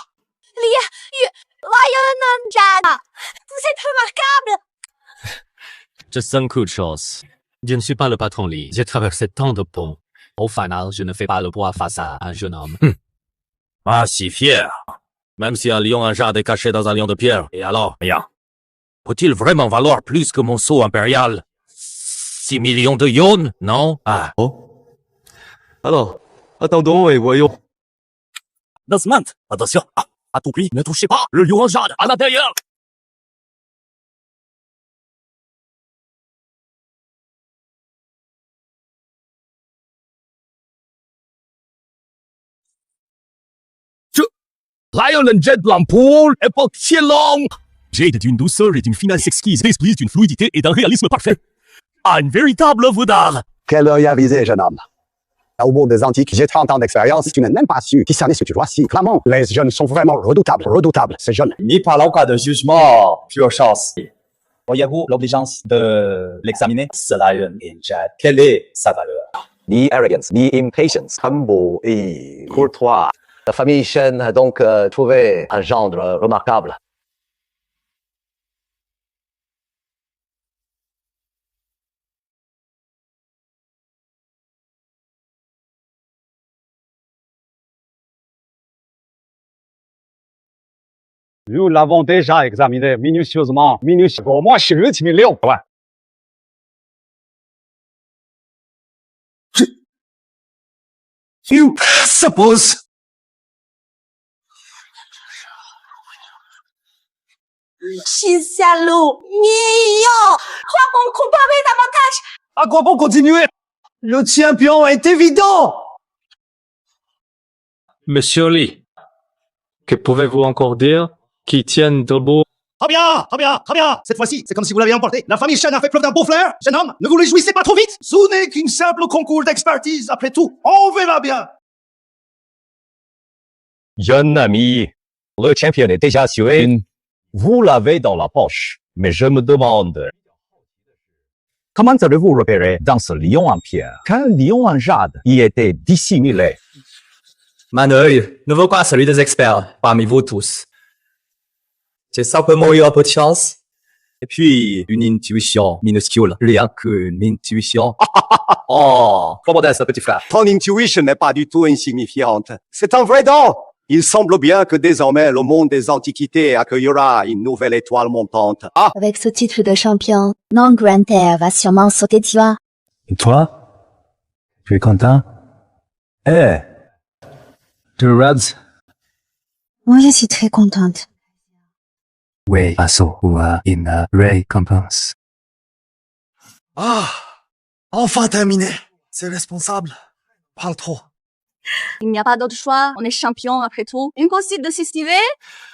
Lion Jada, vous êtes remarquable. Juste un coup de chance. Je ne suis pas le patron Lee. J'ai traversé tant de ponts. Au final, je ne fais pas le poids face à un jeune homme. Ah, si fier. Même si un lion en jade est caché dans un lion de pierre. Et alors, rien. Peut-il vraiment valoir plus que mon sceau impérial? 6 millions de yons, non? Ah. Oh. Alors, attendons et voyons. Desmond, attention. À tout prix, ne touchez pas le lion en jade à l'intérieur. Lion and Jet Lampool, époque Qielong. Jade d'une douceur et d'une finesse exquise, d'esprit, d'une fluidité et d'un réalisme parfait. Un véritable œuvre d'art. Quel œil avisé, jeune homme. Au monde des antiques, j'ai 30 ans d'expérience, tu n'as même pas su discerner ce que tu vois si. Clairement, les jeunes sont vraiment redoutables, ces jeunes. Ni par en cas de jugement, pure chance. Auriez-vous l'obligeance de l'examiner? Ce lion in jade, quelle est sa valeur? Ni arrogance, ni impatience, humble et courtois. La famille Shen a donc trouvé un gendre remarquable. Nous l'avons déjà examiné minutieusement. Au moins, je suis 8 millions. Ouais. You suppose. Je suis salaud, mignon. Quoi qu'on comparer davantage? À quoi bon continuer? Le champion est évident. Monsieur Lee, que pouvez-vous encore dire qui tienne debout? Très bien, très bien, très bien. Cette fois-ci, c'est comme si vous l'aviez emporté. La famille Shen a fait preuve d'un beau flair. Jeune homme, ne vous réjouissez pas trop vite. Ce n'est qu'une simple concours d'expertise, après tout. On verra bien. Jeune ami, le champion est déjà assuré. Vous l'avez dans la poche. Mais je me demande, comment avez-vous repéré dans ce lion en pierre qu'un lion en jade y était dissimulé? Mon œil ne vaut pas celui des experts parmi vous tous. J'ai simplement eu un peu de chance. Et puis, une intuition minuscule. Rien qu'une intuition. Oh, comment est-ce, petit frère? Ton intuition n'est pas du tout insignifiante. C'est un vrai don. Il semble bien que désormais le monde des antiquités accueillera une nouvelle étoile montante. Ah! Avec ce titre de champion, non Grand Air va sûrement sauter de joie. Et toi? Tu es content? Eh! The Reds? Moi, je suis très contente. Oui, asso ou in récompense. Ah! Enfin terminé. C'est responsable. Parle trop. Il n'y a pas d'autre choix. On est champion après tout. Une concile de s'estiver.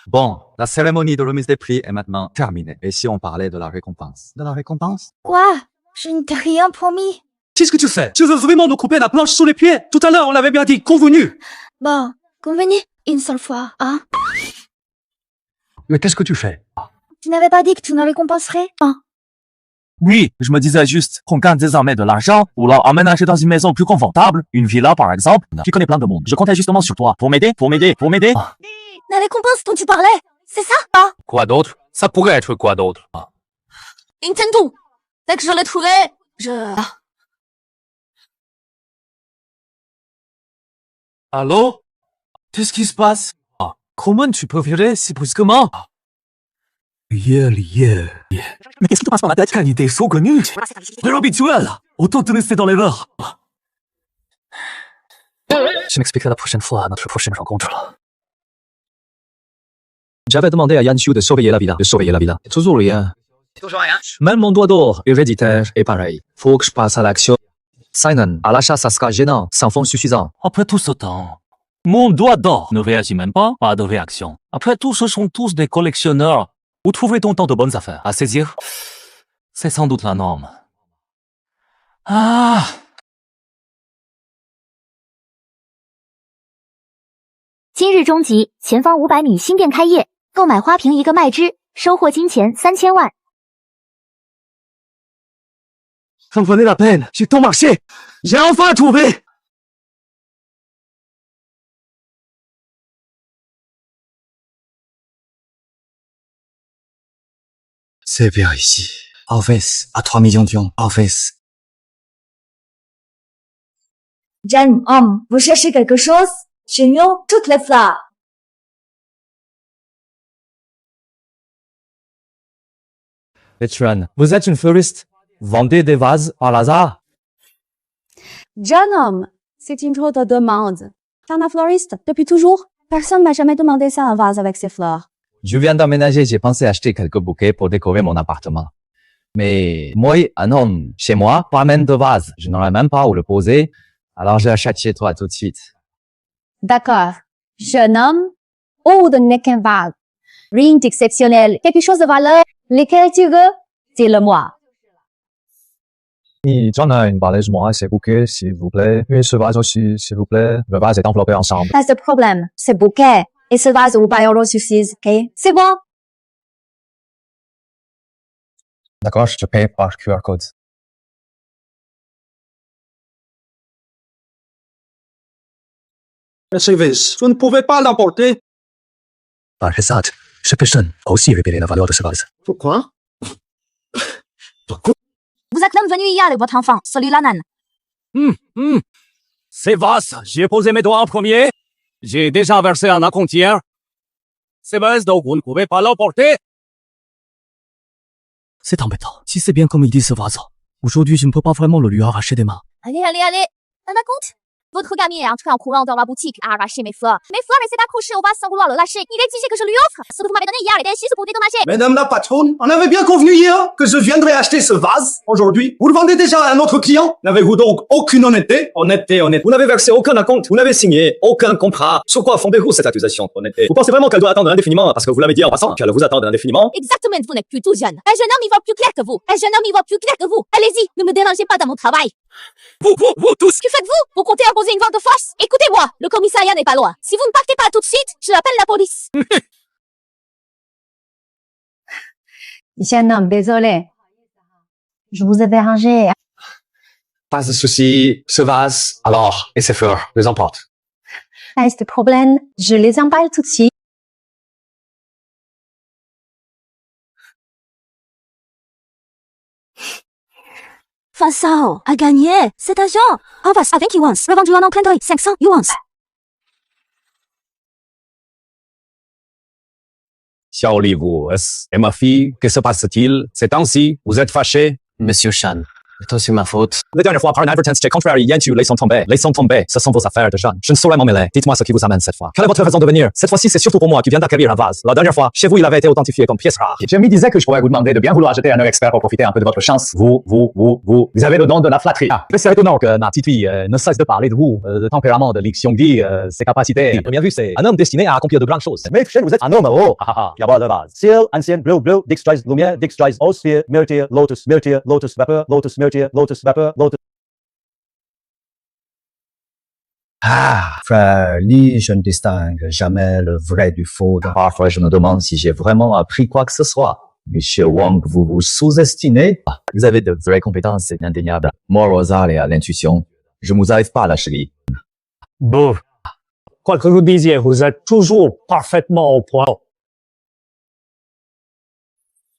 Bon, la cérémonie de remise des prix est maintenant terminée. Et si on parlait de la récompense? De la récompense? Quoi? Je ne t'ai rien promis. Qu'est-ce que tu fais? Tu veux vraiment nous couper la planche sous les pieds? Tout à l'heure, on l'avait bien dit, convenu. Bon, convenu. Une seule fois, hein? Mais qu'est-ce que tu fais? Tu n'avais pas dit que tu me récompenserais? Hein? Oui, je me disais juste qu'on gagne désormais de l'argent ou l'a emménager dans une maison plus confortable, une villa par exemple. Tu connais plein de monde. Je comptais justement sur toi pour m'aider. La récompense dont tu parlais, c'est ça? Hein? Quoi d'autre? Ça pourrait être quoi d'autre? Nintendo. Dès que je le trouverai, je... Allô? Qu'est-ce qui se passe? Comment tu peux virer si brusquement? Yeah. Mais qu'est-ce qui te passe par la tête? Qualité saugrenue. De l'habituel. Autant te rester dans l'erreur. Je m'expliquerai la prochaine fois à notre prochaine rencontre. J'avais demandé à Yan Xiu de surveiller la villa. Toujours rien. Même mon doigt d'or héréditaire est pareil. Faut que je passe à l'action. Simon, à l'achat, ça sera gênant, sans fonds suffisants. Après tout ce temps, mon doigt d'or ne réagit même pas de réaction. Après tout, ce sont tous des collectionneurs. Où trouverait-on tant de bonnes affaires à saisir? C'est sans doute la norme. Ah! 今日终极，前方500米新店开业，购买花瓶1个麦汁，收获金钱3000万。 Ça me valait la peine. J'ai tant marché. J'ai enfin trouvé. C'est bien ici. Office, à 3 millions d'yons. Office. Jeune homme, vous cherchez quelque chose? Chez nous, toutes les fleurs. Veteran, vous êtes une fleuriste? Vendez des vases à hasard? Jeune homme, c'est une drôle de demande. T'es un floriste depuis toujours? Personne m'a jamais demandé ça un vase avec ses fleurs. Je viens d'emménager, j'ai pensé acheter quelques bouquets pour décorer mon appartement. Mais moi, un homme, chez moi, pas même de vase. Je n'aurais même pas où le poser. Alors je l'achète chez toi tout de suite. D'accord. Jeune homme, ou de n'est qu'un vase. Rien d'exceptionnel. Quelque chose de valeur. Lesquels tu veux? Dis-le-moi. 你真係balèze-moi ces bouquets, s'il vous plaît. Et ce vase aussi, s'il vous plaît. Le vase est enveloppé ensemble. Pas de problème. Ce bouquet et ce vase au euro suffisent, ok? C'est bon? D'accord, je te paye par QR code. Le service, vous ne pouvez pas l'emporter. Par hasard, je peux aussi révéler la valeur de ce vase. Pourquoi? Vous êtes l'homme venu hier avec votre enfant, celui-là, Nan. C'est vaste. J'ai posé mes doigts en premier. J'ai déjà versé un acompte hier. C'est vaste, donc vous ne pouvez pas l'emporter. C'est embêtant. Si c'est bien comme il dit ce vase, aujourd'hui je ne peux pas vraiment le lui arracher des mains. Allez, un acompte? Votre gamin est entré en courant dans ma boutique à arracher mes fleurs. Mes fleurs essaient d'accrocher au vase sans vouloir le lâcher. Il exigeait que je lui offre. Ce que vous m'avez donné hier est injuste pour dédommager. Madame la patronne, on avait bien convenu hier que je viendrais acheter ce vase aujourd'hui. Vous le vendez déjà à un autre client? N'avez-vous donc aucune honnêteté? Honnêteté. Vous n'avez versé aucun acompte, vous n'avez signé aucun contrat. Sur quoi fondez-vous cette accusation d'honnêteté? Vous pensez vraiment qu'elle doit attendre indéfiniment parce que vous l'avez dit en passant qu'elle vous attendre indéfiniment? Exactement, vous n'êtes plus tout jeune. Un jeune homme y voit plus clair que vous. Un jeune homme y voit plus clair que vous. Allez-y, ne me dérangez pas dans mon travail. Vous tous. Que faites-vous? Vous comptez imposer une vente de force? Écoutez-moi, le commissariat n'est pas loin. Si vous ne partez pas tout de suite, je appelle la police. Jeune homme, désolé. Je vous ai dérangé. Pas de souci, ce vase, alors, et ces fleurs, les emporte. Pas de problème. Je les emballe tout de suite. Fasao a gagné. Cet agent. Un vase à 20 yuans. Revendu en plein d'œil. 500 yuans. Xiao Li Wu, et ma fille, que se passe-t-il? Ces temps-ci, vous êtes fâché? Monsieur Shan, C'est aussi ma faute. La dernière fois, par un advertence check contrary, Yentu, laissons tomber. Laissons tomber. Ce sont vos affaires de jeunes. Je ne saurais m'en mêler. Dites-moi ce qui vous amène cette fois. Quelle est votre raison de venir? Cette fois-ci, c'est surtout pour moi qui viens d'acquérir un vase. La dernière fois, chez vous, il avait été authentifié comme pièce rare. Jamie disait que je pourrais vous demander de bien vouloir jeter un œil expert pour profiter un peu de votre chance. Vous avez le don de la flatterie. C'est étonnant que ma petite fille ne cesse de parler de vous, de tempérament de Li Xiongdi, ses capacités. À première vue, c'est un homme destiné à accomplir de grandes choses. Mais Shen, vous êtes un homme, oh, il y a de base. Ciel, ancienne, bleu, Dix Tries, lumière, Dix Tries, Osphere, Myrtille, Lotus, vapeur, Lotus, Myrtille, Lotus, vapeur, Lotus. Frère Li, je ne distingue jamais le vrai du faux. Parfois, je me demande si j'ai vraiment appris quoi que ce soit. Monsieur Wang, vous vous sous-estimez. Vous avez de vraies compétences, c'est indéniable. Moi, aux arts et à l'intuition, je ne vous arrive pas à la chérie. Bon. Quoi que vous disiez, vous êtes toujours parfaitement au point.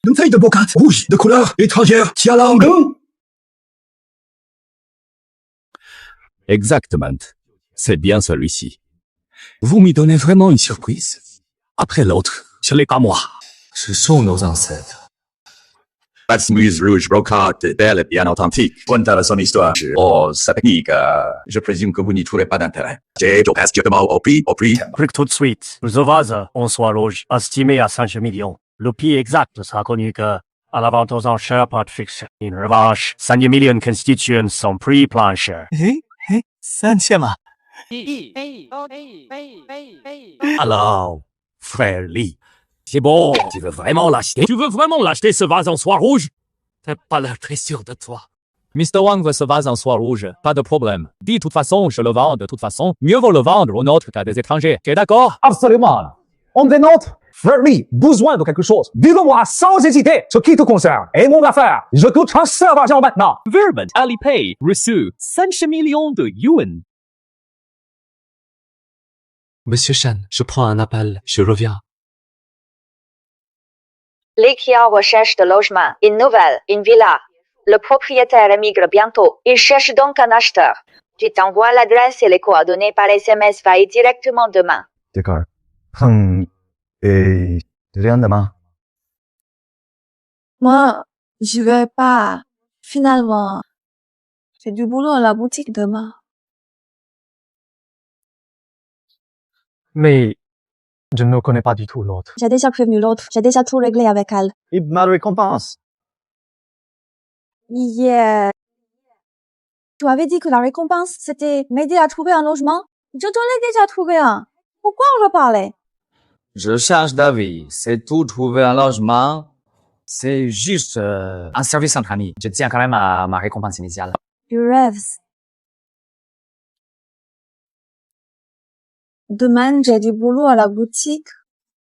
Une feuille de bocate rouge de couleur étrangère qui a langue. Exactement. C'est bien celui-ci. Vous m'y donnez vraiment une surprise. Après l'autre, ce n'est pas moi. Ce sont nos ancêtres. La smooth rouge brocante est belle et bien authentique. Quant à son histoire, sa technique, je présume que vous n'y trouverez pas d'intérêt. Je passe directement au prix. Clique tout de suite. Le vase en soie rouge, estimé à 5 millions. Le prix exact sera connu que à la vente aux enchères par fixe. En revanche, 5 millions constituent son prix plancher. 3000吗？ Alors, frère Li, c'est bon, tu veux vraiment l'acheter? Tu veux vraiment l'acheter ce vase en soie rouge? T'as pas l'air très sûr de toi. Mr. Wang veut ce vase en soie rouge. Pas de problème. Dis, de toute façon, je le vends de toute façon. Mieux vaut le vendre aux nôtres qu'à des étrangers. T'es d'accord? Absolument. On des nôtres. Frère Li, besoin de quelque chose. Dis-le-moi sans hésiter ce qui te concerne. Et mon affaire, je te transfère l'argent maintenant. Verban Alipay reçu 5 millions de yuan. Monsieur Shen, je prends un appel, je reviens. Les clients recherchent de logement, une nouvelle, une villa. Le propriétaire émigre bientôt. Il cherche donc un acheteur. Tu t'envoies l'adresse et les coordonnées par SMS vaille directement demain. D'accord. Et rien demain. Moi, je vais pas. Finalement, j'ai du boulot à la boutique demain. Mais je ne connais pas du tout l'autre. J'ai déjà prévenu l'autre. J'ai déjà tout réglé avec elle. Il m'a récompense. Yeah. Tu avais dit que la récompense, c'était m'aider à trouver un logement. Je te l'ai déjà trouvé un. Pourquoi on reparlait? Je cherche d'avis. C'est tout trouver un logement. C'est juste un service entre amis. Je tiens quand même à ma récompense initiale. Tu rêves. Demain, j'ai du boulot à la boutique.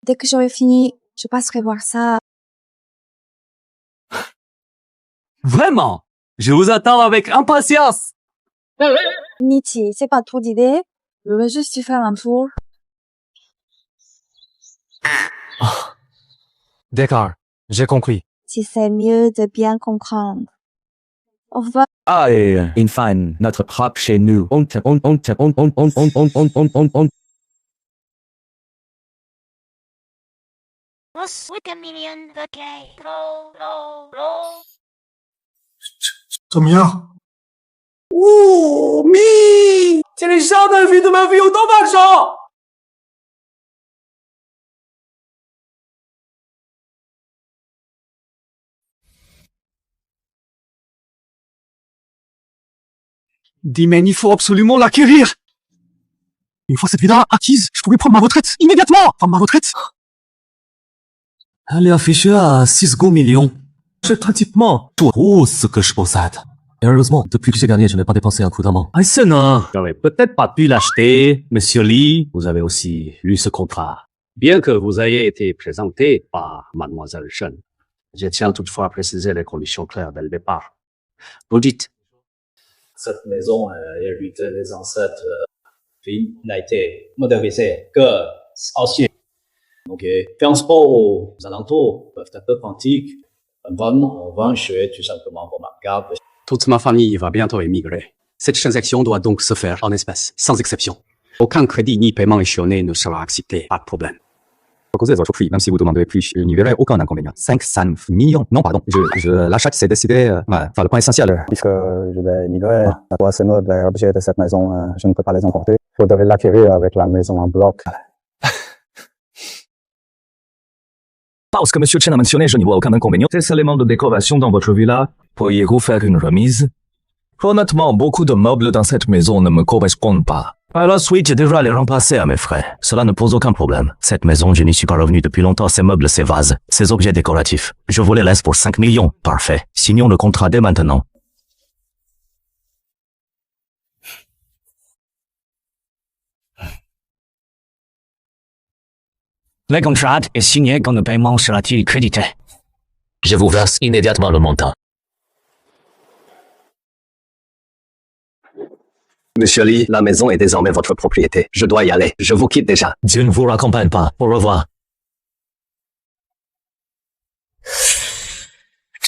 Dès que j'aurai fini, je passerai voir ça. Vraiment? Je vous attends avec impatience. Niti, c'est pas trop d'idées. Je vais juste y faire un tour. D'accord, j'ai compris. Si c'est mieux de bien comprendre. Au revoir. Ah, et enfin, notre propre chez nous. Tomia. Ouh, Mi! C'est les gens de la vie de ma vie autant d'argent! Dimen, il faut absolument l'acquérir. Une fois cette villa acquise, je pourrais prendre ma retraite immédiatement. Prendre ma retraite. Elle est affichée à 6 millions. C'est pratiquement tout ce que je possède. Et heureusement, depuis que j'ai gagné, je n'ai pas dépensé un coup d'amant. Ah, ce non. J'aurais peut-être pas pu l'acheter. Monsieur Li, vous avez aussi lu ce contrat. Bien que vous ayez été présenté par Mademoiselle Shen, je tiens toutefois à préciser les conditions claires dès le départ. Vous dites. Cette maison hérite des ancêtres. Puis, n'a été modernisée que ancien. Donc, transport aux alentours peuvent être antiques. On va enchuer tout simplement pour ma garde. Toute ma famille va bientôt émigrer. Cette transaction doit donc se faire en espèces, sans exception. Aucun crédit ni paiement échelonné ne sera accepté, pas de problème. Proposer votre prix, même si vous demandez plus, je n'y verrai aucun inconvénient. 500 millions. Non, pardon. L'achat, c'est décidé, enfin, le point essentiel. Puisque je vais migrer à toi, ces meubles et objets de cette maison, je ne peux pas les emporter. Vous devez l'acquérir avec la maison en bloc. Parce que M. Chen a mentionné, je n'y vois aucun inconvénient. Ces éléments de décoration dans votre villa, pourriez-vous faire une remise? Honnêtement, beaucoup de meubles dans cette maison ne me correspondent pas. À la suite, j'ai déjà les remplacés à mes frais. Cela ne pose aucun problème. Cette maison, je n'y suis pas revenu depuis longtemps. Ces meubles, ces vases, ces objets décoratifs. Je vous les laisse pour 5 millions. Parfait. Signons le contrat dès maintenant. Le contrat est signé quand le paiement sera-t-il crédité? Je vous verse immédiatement le montant. Monsieur Lee, la maison est désormais votre propriété. Je dois y aller. Je vous quitte déjà. Dieu ne vous raccompagne pas. Au revoir.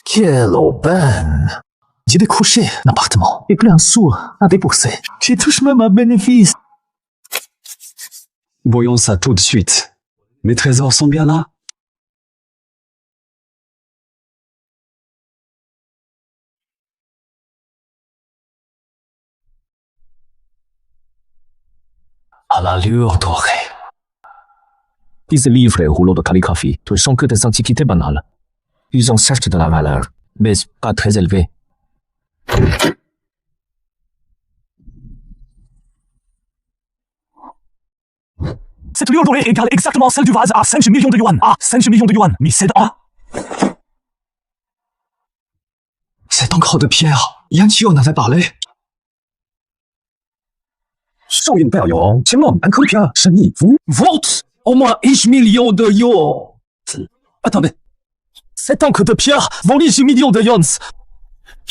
Quelle aubaine! J'ai décroché l'appartement et plein sous à débourser. J'ai touché même un bénéfice. Voyons ça tout de suite. Mes trésors sont bien là? À l'allure dorée. Ces livres et rouleaux de calligraphie ne sont que des antiquités banales. Ils ont certes de la valeur, mais pas très élevée. Cette allure dorée égale exactement celle du vase à 5 millions de yuan. Ah, 5 millions de yuan. Mais c'est ah. Cette encre de pierre, Yan Qi en avait parlé. 受孕不要有，千万蛮可骗生意服。What? Au moins 1 million de yuan. Attendez. Cette encre de pierre vaut 1 million de yuan.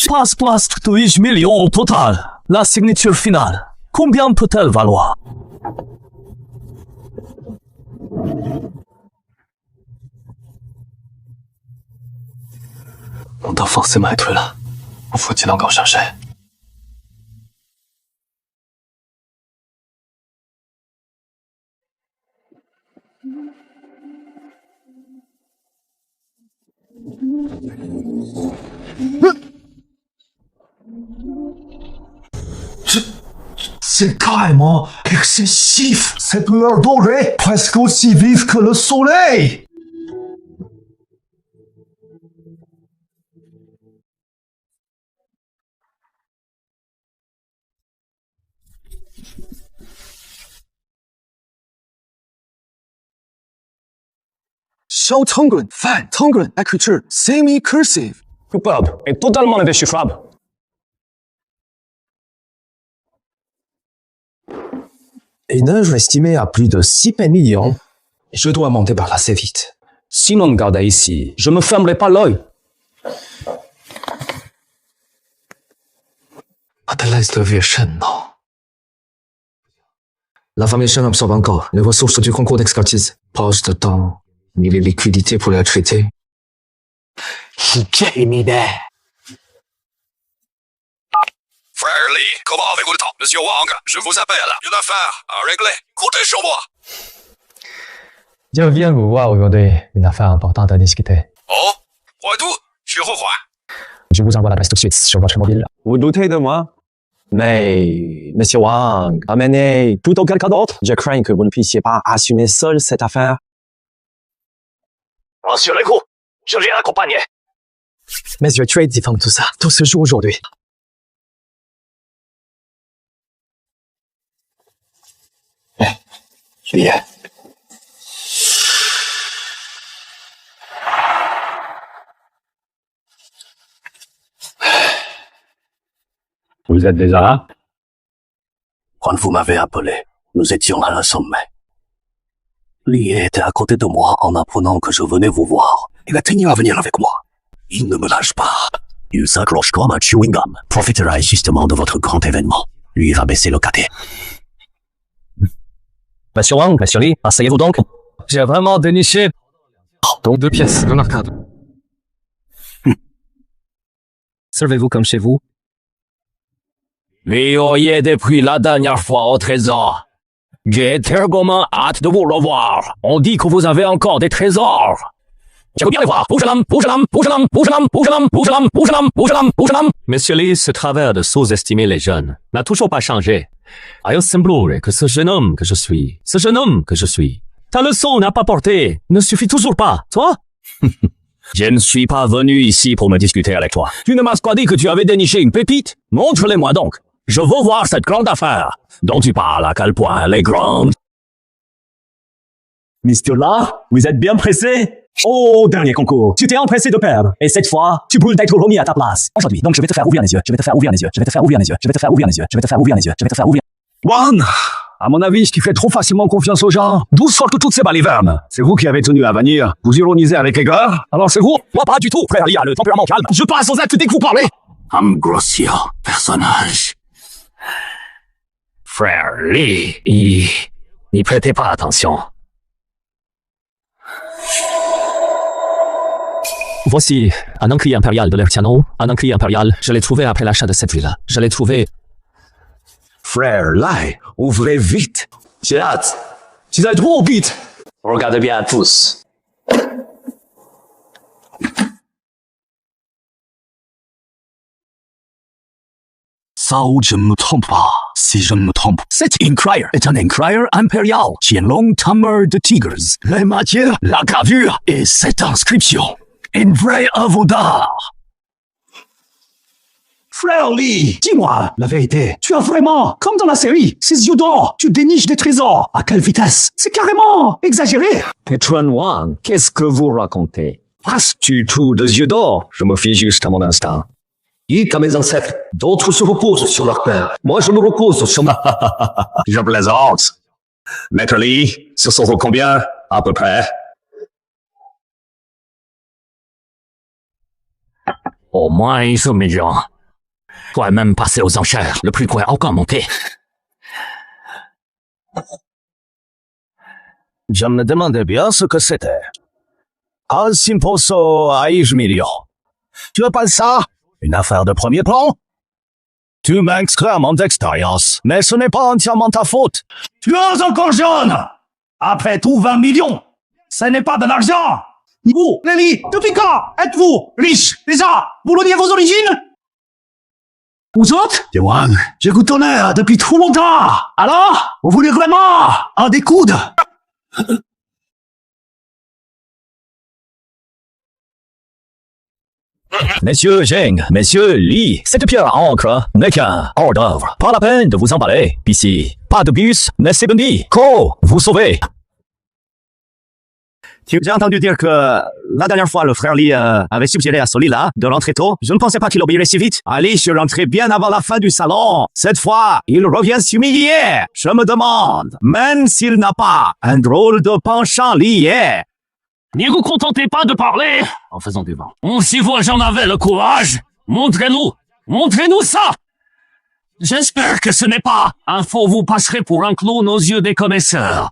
Passe place de 1 million au total. La signature finale. Combien peut-elle valoir? On doit forcément être là. Ou faut-il encore chercher? C'est carrément excessif. Cette lueur dorée, presque aussi vive que le soleil. Shao Tongren, Fan Tongren, écriture semi-cursive. Coupable et totalement indéchiffrable. Une œuvre estimée à plus de 6 millions. Je dois monter par là assez vite. Sinon, gardez ici. Je me fermerai pas l'œil. Adelaide de Shen, non. La famille Shen absorbe encore les ressources du concours d'expertise. Pas de temps, ni les liquidités pour les traiter. Quelle idée! Frère Lee, comment avez-vous le temps? Monsieur Wang, je vous appelle. Une affaire à régler. Comptez sur moi. Je viens vous voir aujourd'hui. Une affaire importante à discuter. Oh, Roi-tout, je suis roi. Je vous envoie l'adresse tout de suite sur votre mobile. Vous doutez de moi? Mais, Monsieur Wang, amenez plutôt quelqu'un d'autre. Je crains que vous ne puissiez pas assumer seul cette affaire. Rassurez-vous, je viens accompagner. Monsieur Trade défend tout ça. Tout se joue aujourd'hui. Juillet. Vous êtes déjà là? Quand vous m'avez appelé, nous étions à un sommet. Li était à côté de moi en apprenant que je venais vous voir. Il a tenu à venir avec moi. Il ne me lâche pas. Il s'accroche comme un chewing-gum. Profitera justement de votre grand événement. Lui va baisser le cadet. Monsieur Wang, Monsieur Lee, asseyez-vous donc. J'ai vraiment déniché. Donc 2 pièces dans l'arcade. Servez-vous comme chez vous. Mais auriez depuis la dernière fois au trésor. J'ai terriblement hâte de vous revoir. On dit que vous avez encore des trésors. Je veux bien les voir. Bougelam, bougelam, bougelam, bougelam, bougelam, bougelam, bougelam, bougelam, bougelam. Monsieur Lee, ce travers de sous-estimer les jeunes n'a toujours pas changé. Il semblerait que ce jeune homme que je suis, ta leçon n'a pas porté, ne suffit toujours pas, toi? Je ne suis pas venu ici pour me discuter avec toi. Tu ne m'as pas dit que tu avais déniché une pépite? Montre-les-moi donc. Je veux voir cette grande affaire dont tu parles, à quel point elle est grande. Mr. La, vous êtes bien pressé? Au dernier concours, tu t'es empressé de perdre. Et cette fois, tu brûles d'être remis à ta place. Aujourd'hui, donc je vais te faire ouvrir les yeux. Je vais te faire ouvrir les yeux. Je vais te faire ouvrir les yeux. Je vais te faire ouvrir les yeux. Je vais te faire ouvrir les yeux. Je vais te faire ouvrir. One, à mon avis, tu fais trop facilement confiance aux gens. D'où sortent toutes ces balivernes? C'est vous qui avez tenu à venir. Vous ironisez avec les gars? Alors c'est vous? Moi pas du tout, frère Lia, le tempérament calme. Je passe aux actes dès que vous parlez. Un grossier personnage. Frère Lee, n'y prêtez pas attention. Voici un encrier impérial de l'Ertiano. Un encrier impérial, je l'ai trouvé après l'achat de cette ville. Je l'ai trouvé... Frère Lai, ouvrez vite. J'ai hâte. Tu es trop vite. Regardez bien tous. Ça ou je ne me trompe pas. Si je ne me trompe, cet Encrier est un Encrier impérial qui est long tamer de tigres. Les matières, la gravure et cette inscription. Une vraie œuvre d'art. Frère Lee, dis-moi la vérité. Tu as vraiment, comme dans la série, ces yeux d'or. Tu déniches des trésors. À quelle vitesse? C'est carrément exagéré. Petron Wang, qu'est-ce que vous racontez? Tu trouves des yeux d'or? Je me fie juste à mon instinct. Et comme mes ancêtres, d'autres se reposent sur leur père. Moi, je me repose sur ma... Je plaisante. Maître Lee, ce sont combien, à peu près? Au moins 1 million. Toi même passer aux enchères, le prix pourrait encore monter. Je me demandais bien ce que c'était. Un simposo à 1 million. Tu appelles ça une affaire de premier plan? Tu manques clairement d'expérience, mais ce n'est pas entièrement ta faute. Tu es encore jeune. Après tout, 20 millions, ce n'est pas de l'argent. Vous, Nelly, depuis quand êtes-vous riche? Déjà, vous le dites vos origines? Vous autres? Wang, j'écoute ton air depuis trop longtemps. Alors, vous voulez vraiment un des coudes? Messieurs Zheng, messieurs Li, cette pierre à encre n'est qu'un hors d'œuvre. Pas la peine de vous emballer. Ici, pas de bus, mais c'est bandit. Vous sauvez. J'ai entendu dire que la dernière fois, le frère Lee avait suggéré à celui-là de rentrer tôt. Je ne pensais pas qu'il obéirait si vite. Allez, je rentrais bien avant la fin du salon. Cette fois, il revient s'humilier. Je me demande, même s'il n'a pas un drôle de penchant lié. Ne vous contentez pas de parler en faisant du vent. Si vous j'en avez le courage, montrez-nous ça. J'espère que ce n'est pas un faux vous passerez pour un clown aux yeux des connaisseurs.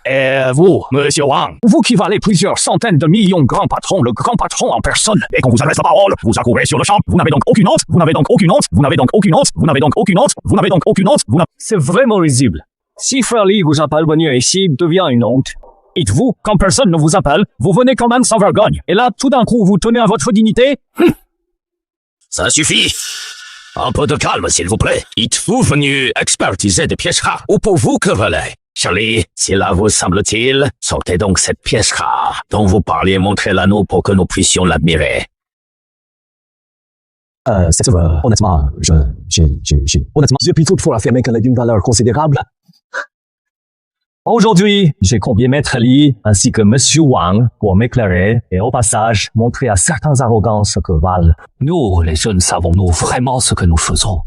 Et vous, monsieur Wang, vous qui valez plusieurs centaines de millions de grands patrons, le grand patron en personne, et qu'on vous adresse la parole, vous accourez sur le champ, vous n'avez donc aucune honte, vous n'avez donc aucune honte, vous n'avez donc aucune honte, vous n'avez donc aucune honte, vous n'avez donc aucune honte, C'est vraiment risible. Si Frère Lee vous appelle venir ici, devient une honte. Dites-vous, quand personne ne vous appelle, vous venez quand même sans vergogne. Et là, tout d'un coup, vous tenez à votre dignité? Ça suffit. Un peu de calme, s'il vous plaît. Êtes-vous venu expertiser des pièces rares ou pour vous que relais? Charlie, si là vous semble-t-il, sortez donc cette pièce rare dont vous parliez, montrez-la-nous pour que nous puissions l'admirer. Cette œuvre, honnêtement, je puis toutefois affirmer qu'elle est d'une valeur considérable. Aujourd'hui, j'ai convié Maître Lee ainsi que Monsieur Wang pour m'éclairer et au passage montrer à certains arrogants ce que valent. Nous, les jeunes, savons-nous vraiment ce que nous faisons?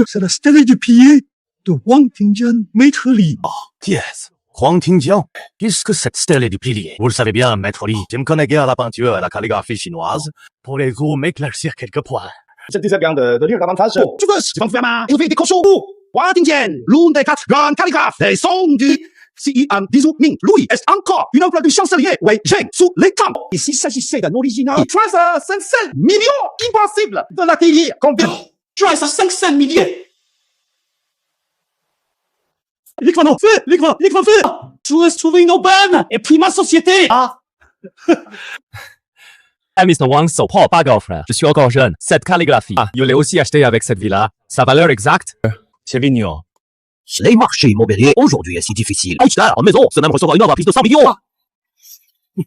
C'est la stèle du pilier de Wang Tingjian, Maître Li. Oh, yes. Wang Tingjian. Qu'est-ce que cette stèle du pilier? Vous le savez bien, Maître Li. Je me connais bien à la peinture et à la calligraphie chinoise. Pourrez-vous m'éclaircir quelques points? Je disais bien de lire davantage. Tu veux, c'est pas élever des cochons. Wang Tingjian, l'une des 4 grandes calligraphes des sons du Si Ian Bisou Ming Louis est encore une emploi du chancelier Wei Zheng sous les camps. Et s'il s'agissait d'un original, 500 millions, impossible de l'accueillir. Combien? 500 millions. L'écran feu, l'écran feu. Je veux trouver une aubaine et puis ma société. Ah. Ah, Mr. Wang, so Paul, pas girlfriend. Je suis encore jeune. Cette calligraphie, je l'ai aussi achetée avec cette villa. Sa valeur exacte? C'est Vignon. Les marchés immobiliers aujourd'hui est si difficile. Acheter en maison, c'est même recevoir une offre à plus de 100 millions.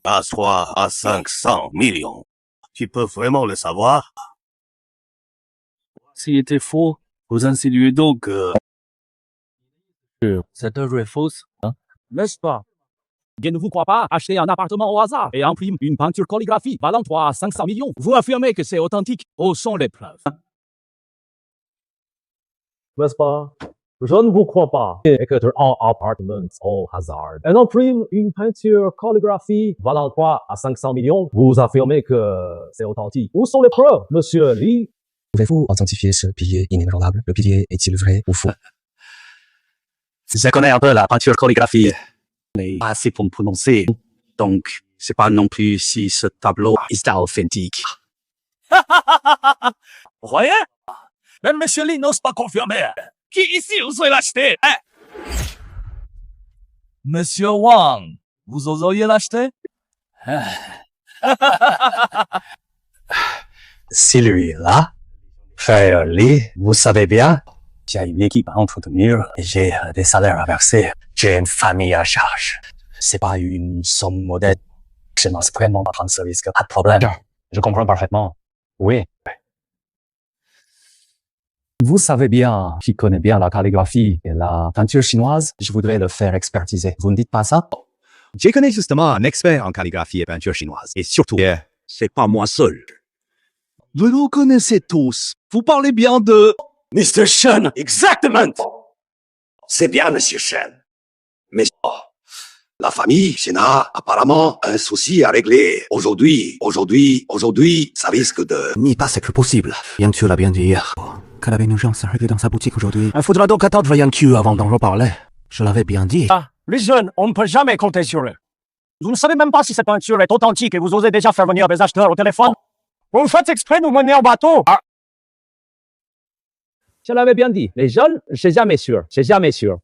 À 3 à 500 millions. Tu peux vraiment le savoir? S'il était faux, vous insinuez donc que cette œuvre est fausse, hein? N'est-ce pas? Je ne vous crois pas acheter un appartement au hasard et imprime une peinture calligraphie valant 3 à 500 millions. Vous affirmez que c'est authentique. Où sont les preuves? N'est-ce pas? Je ne vous crois pas. Écoutez un appartement au hasard. Elle imprime une peinture calligraphie valant 3 à 500 millions. Vous affirmez que c'est authentique. Où sont les preuves, monsieur Lee? Pouvez-vous authentifier ce pilier inébranlable? Le pilier est-il vrai ou faux? Je connais un peu la peinture calligraphie. Mais pas assez pour me prononcer. Donc, je sais pas non plus si ce tableau est authentique. Vous voyez? Même monsieur Lee n'ose pas confirmer. Qui ici oserait l'acheter, hein? Monsieur Wang, vous oseriez l'acheter? C'est lui-là. Frère Lee, vous savez bien, j'ai une équipe à entretenir et j'ai des salaires à verser. J'ai une famille à charge. C'est pas une somme modeste. Je n'ose vraiment pas prendre ce risque. Pas de problème. Je comprends parfaitement. Oui. Vous savez bien, qui connaît bien la calligraphie et la peinture chinoise, je voudrais le faire expertiser. Vous ne dites pas ça? Je connais justement un expert en calligraphie et peinture chinoise. Et surtout, c'est pas moi seul. Vous nous connaissez tous. Vous parlez bien de Mr. Shen. Exactement. C'est bien, Monsieur Shen. Mais la famille Shen a apparemment un souci à régler. Aujourd'hui, ça risque de... Ni pas c'est que possible. Yang Qiu l'a bien dit hier. Qu'elle avait une urgence arrivée dans sa boutique aujourd'hui. Il faudra donc attendre Yang Qiu avant d'en reparler. Je l'avais bien dit. Ah, les jeunes, on ne peut jamais compter sur eux. Vous ne savez même pas si cette peinture est authentique et vous osez déjà faire venir des acheteurs au téléphone. Vous faites exprès de nous mener en bateau. Ah. Je l'avais bien dit. Les jeunes, c'est jamais sûr. C'est jamais sûr.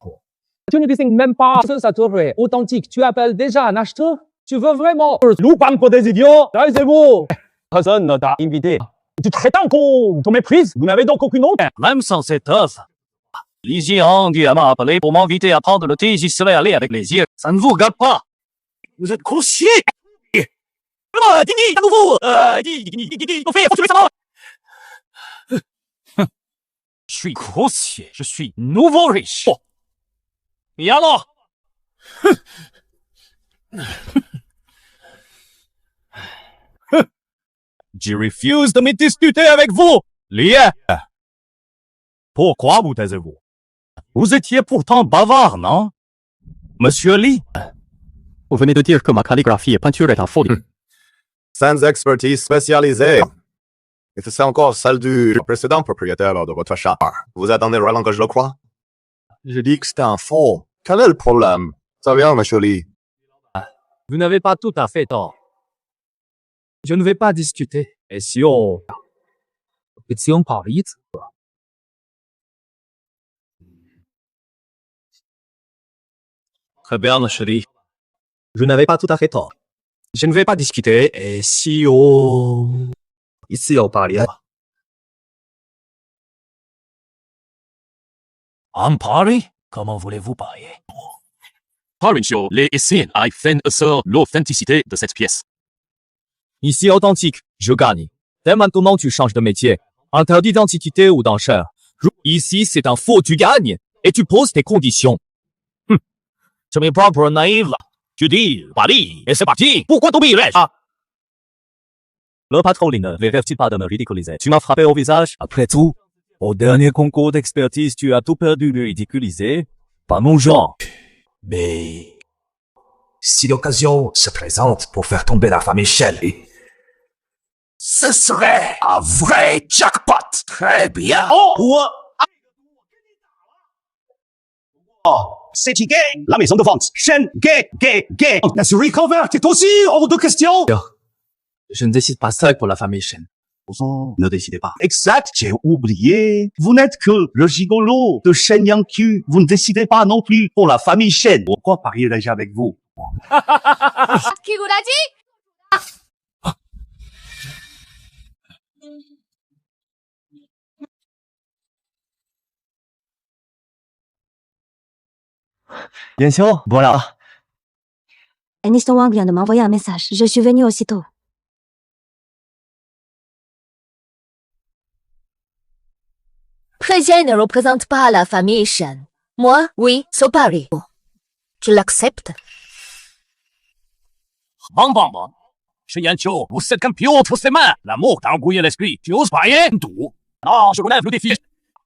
Tu ne distingues même pas que ça est authentique. Tu appelles déjà un acheteur? Tu veux vraiment? Nous parlons pour des idiots. Taisez-vous. Personne ne t'a invité. Tu traites un con. Ton méprise. Vous n'avez donc aucune honte. Même sans cette œuvre. Li Jiang m'a appelé pour m'inviter à prendre le thé. J'y serais allé avec plaisir. Ça ne vous regarde pas. Vous êtes grossier. Dini, à nouveau. Je suis grossier. Je suis nouveau riche. Et alors? Je refuse de me discuter avec vous, Lie. Pourquoi vous taisez-vous? Vous étiez pourtant bavard, non? Monsieur Lee? Vous venez de dire que ma calligraphie et peinture est un faux. Sans expertise spécialisée. Et c'est encore celle du précédent propriétaire de votre char. Vous attendez vraiment que je le croie? Je dis que c'était un faux. Quel est le problème? Ça vient, monsieur Lee. Vous n'avez pas tout à fait tort. Je ne vais pas discuter. Et si on parlait? Très bien, monsieur Lee. Je n'avais pas tout à fait tort. Je ne vais pas discuter. Et si on... Ici, on parlait. En Paris? Comment voulez-vous parier? Parincio, les essais fait sur l'authenticité de cette pièce. Ici authentique, je gagne. Dès maintenant, tu changes de métier. Interdit d'antiquité ou d'enchère. Ici, c'est un faux, tu gagnes. Et tu poses tes conditions. Je me prends pour un naïf. Tu dis, Paris, et c'est parti. Pourquoi t'oublierais-je? Le patron ne verrait-il pas de me ridiculiser? Tu m'as frappé au visage. Après tout, au dernier concours d'expertise, tu as tout perdu de ridiculiser. Pas mon genre. Mais si l'occasion se présente pour faire tomber la famille Shelley, ce serait un vrai jackpot. Très bien. C'est gay. La maison de vente. Chaîne gay. La souris converte est aussi hors de question. Je ne décide pas seul pour la famille Shen. Ne décidez pas. Exact, j'ai oublié. Vous n'êtes que le gigolo de Shen Yang-Q. Vous ne décidez pas non plus pour la famille Shen. Pourquoi parier déjà avec vous? Kiguraji? Bien sûr, voilà. Mr. Wang vient de m'envoyer un message. Je suis venu aussitôt. Président ne représente pas la famille Shen. Moi, oui, sur Paris. Je l'accepte. Bon. Chez Yancho, vous êtes qu'un pion entre ses mains. L'amour t'a embrouillé l'esprit. Tu oses parier? Tout. Non, je relève le défi.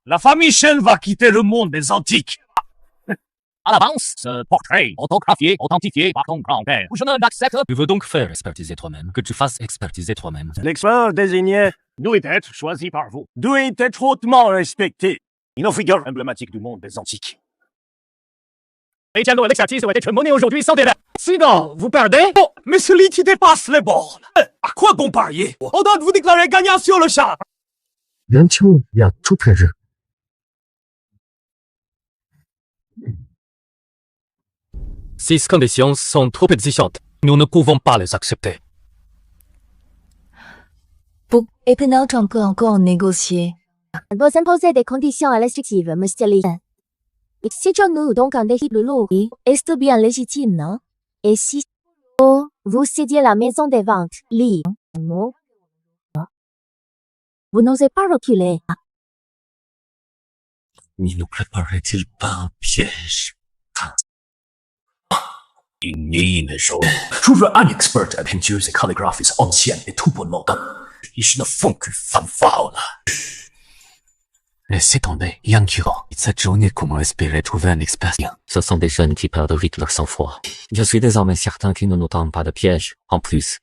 La famille Shen va quitter le monde des antiques. À l'avance, ce portrait autographié, authentifié par ton grand-père. Je ne l'accepte. Tu veux donc faire expertiser toi-même, que tu fasses expertiser toi-même. L'expert désigné doit être choisi par vous, doit être hautement respecté. Une figure emblématique du monde des antiques. Et tiens, l'expertise doit être menée aujourd'hui sans délai. Sinon, vous perdez. Oh, mais celui qui dépasse les bornes. À quoi bon parier? On doit vous déclarer gagnant sur le champ. Bientôt, il y a tout prévu. Ces conditions sont trop exigeantes. Nous ne pouvons pas les accepter. Et pendant qu'on peut encore négocier. Vous imposez des conditions restrictives, Monsieur Li. Si nous donc un défi plus lourd, est bien légitime, non? Et si vous cédiez la maison des ventes, Li, vous n'osez pas reculer. Ne nous préparait-il pas un piège? Je veux un expert à peintures et calligraphies anciennes et tout bonnement. Ils ne font que fanfare. Laissez tomber, Yang Qiron. Cette journée, comment espérer trouver un expert? Ce sont des jeunes qui perdent vite leur sang-froid. Je suis désormais certain qu'ils ne nous tendent pas de piège. En plus,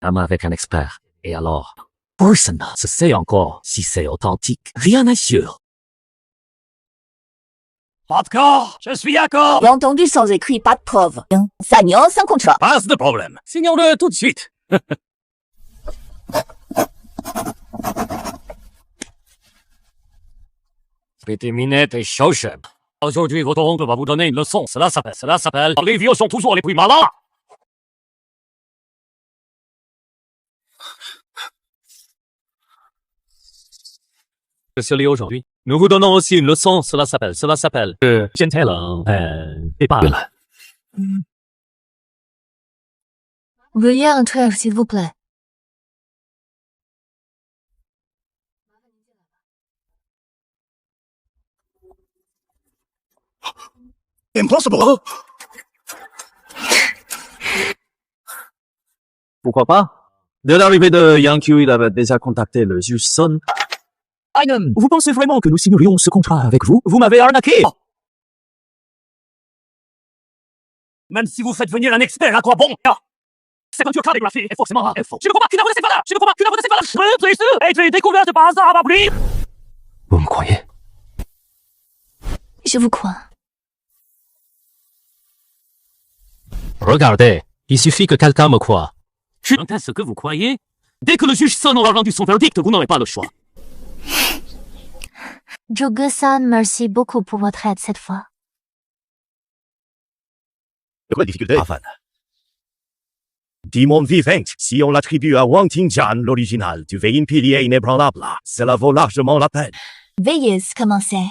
même avec un expert. Et alors? Personne ne sait encore si c'est authentique. Rien n'est sûr. Pas de corps, je suis d'accord. J'ai entendu sans écrit, pas de preuve. Signons sans contrat. Pas de problème. Signons-le tout de suite. Petit Minette et Shoshem. Aujourd'hui, votre oncle va vous donner une leçon. Cela s'appelle. Les vieux sont toujours les plus malins. Monsieur Li, aujourd'hui, nous vous donnons aussi une leçon. Cela s'appelle. Gentil, et pas. Veuillez entrer, s'il vous plaît. Impossible! Pourquoi pas? Dès l'arrivée de Yang Q, il avait déjà contacté le juge Sun. Einem, vous pensez vraiment que nous signerions ce contrat avec vous? Vous m'avez arnaqué. Même si vous faites venir un expert, à quoi bon? Cette peinture calligraphiée est forcément rare. Je ne crois pas qu'une œuvre de cette valeur. Je ne crois pas qu'une œuvre de cette valeur. Triste, a été découverte par hasard à Babri. Vous me croyez? Je vous crois. Regardez, il suffit que quelqu'un me croie. Est-ce que vous croyez? Dès que le juge Son aura rendu son verdict, vous n'aurez pas le choix. Jogo-san, merci beaucoup pour votre aide cette fois. De quoi la difficulté? Dis-moi vivant, si on l'attribue à Wang Tingjian, l'original, tu veux une pilier inébranlable. Cela vaut largement la peine. Veuillez commencer.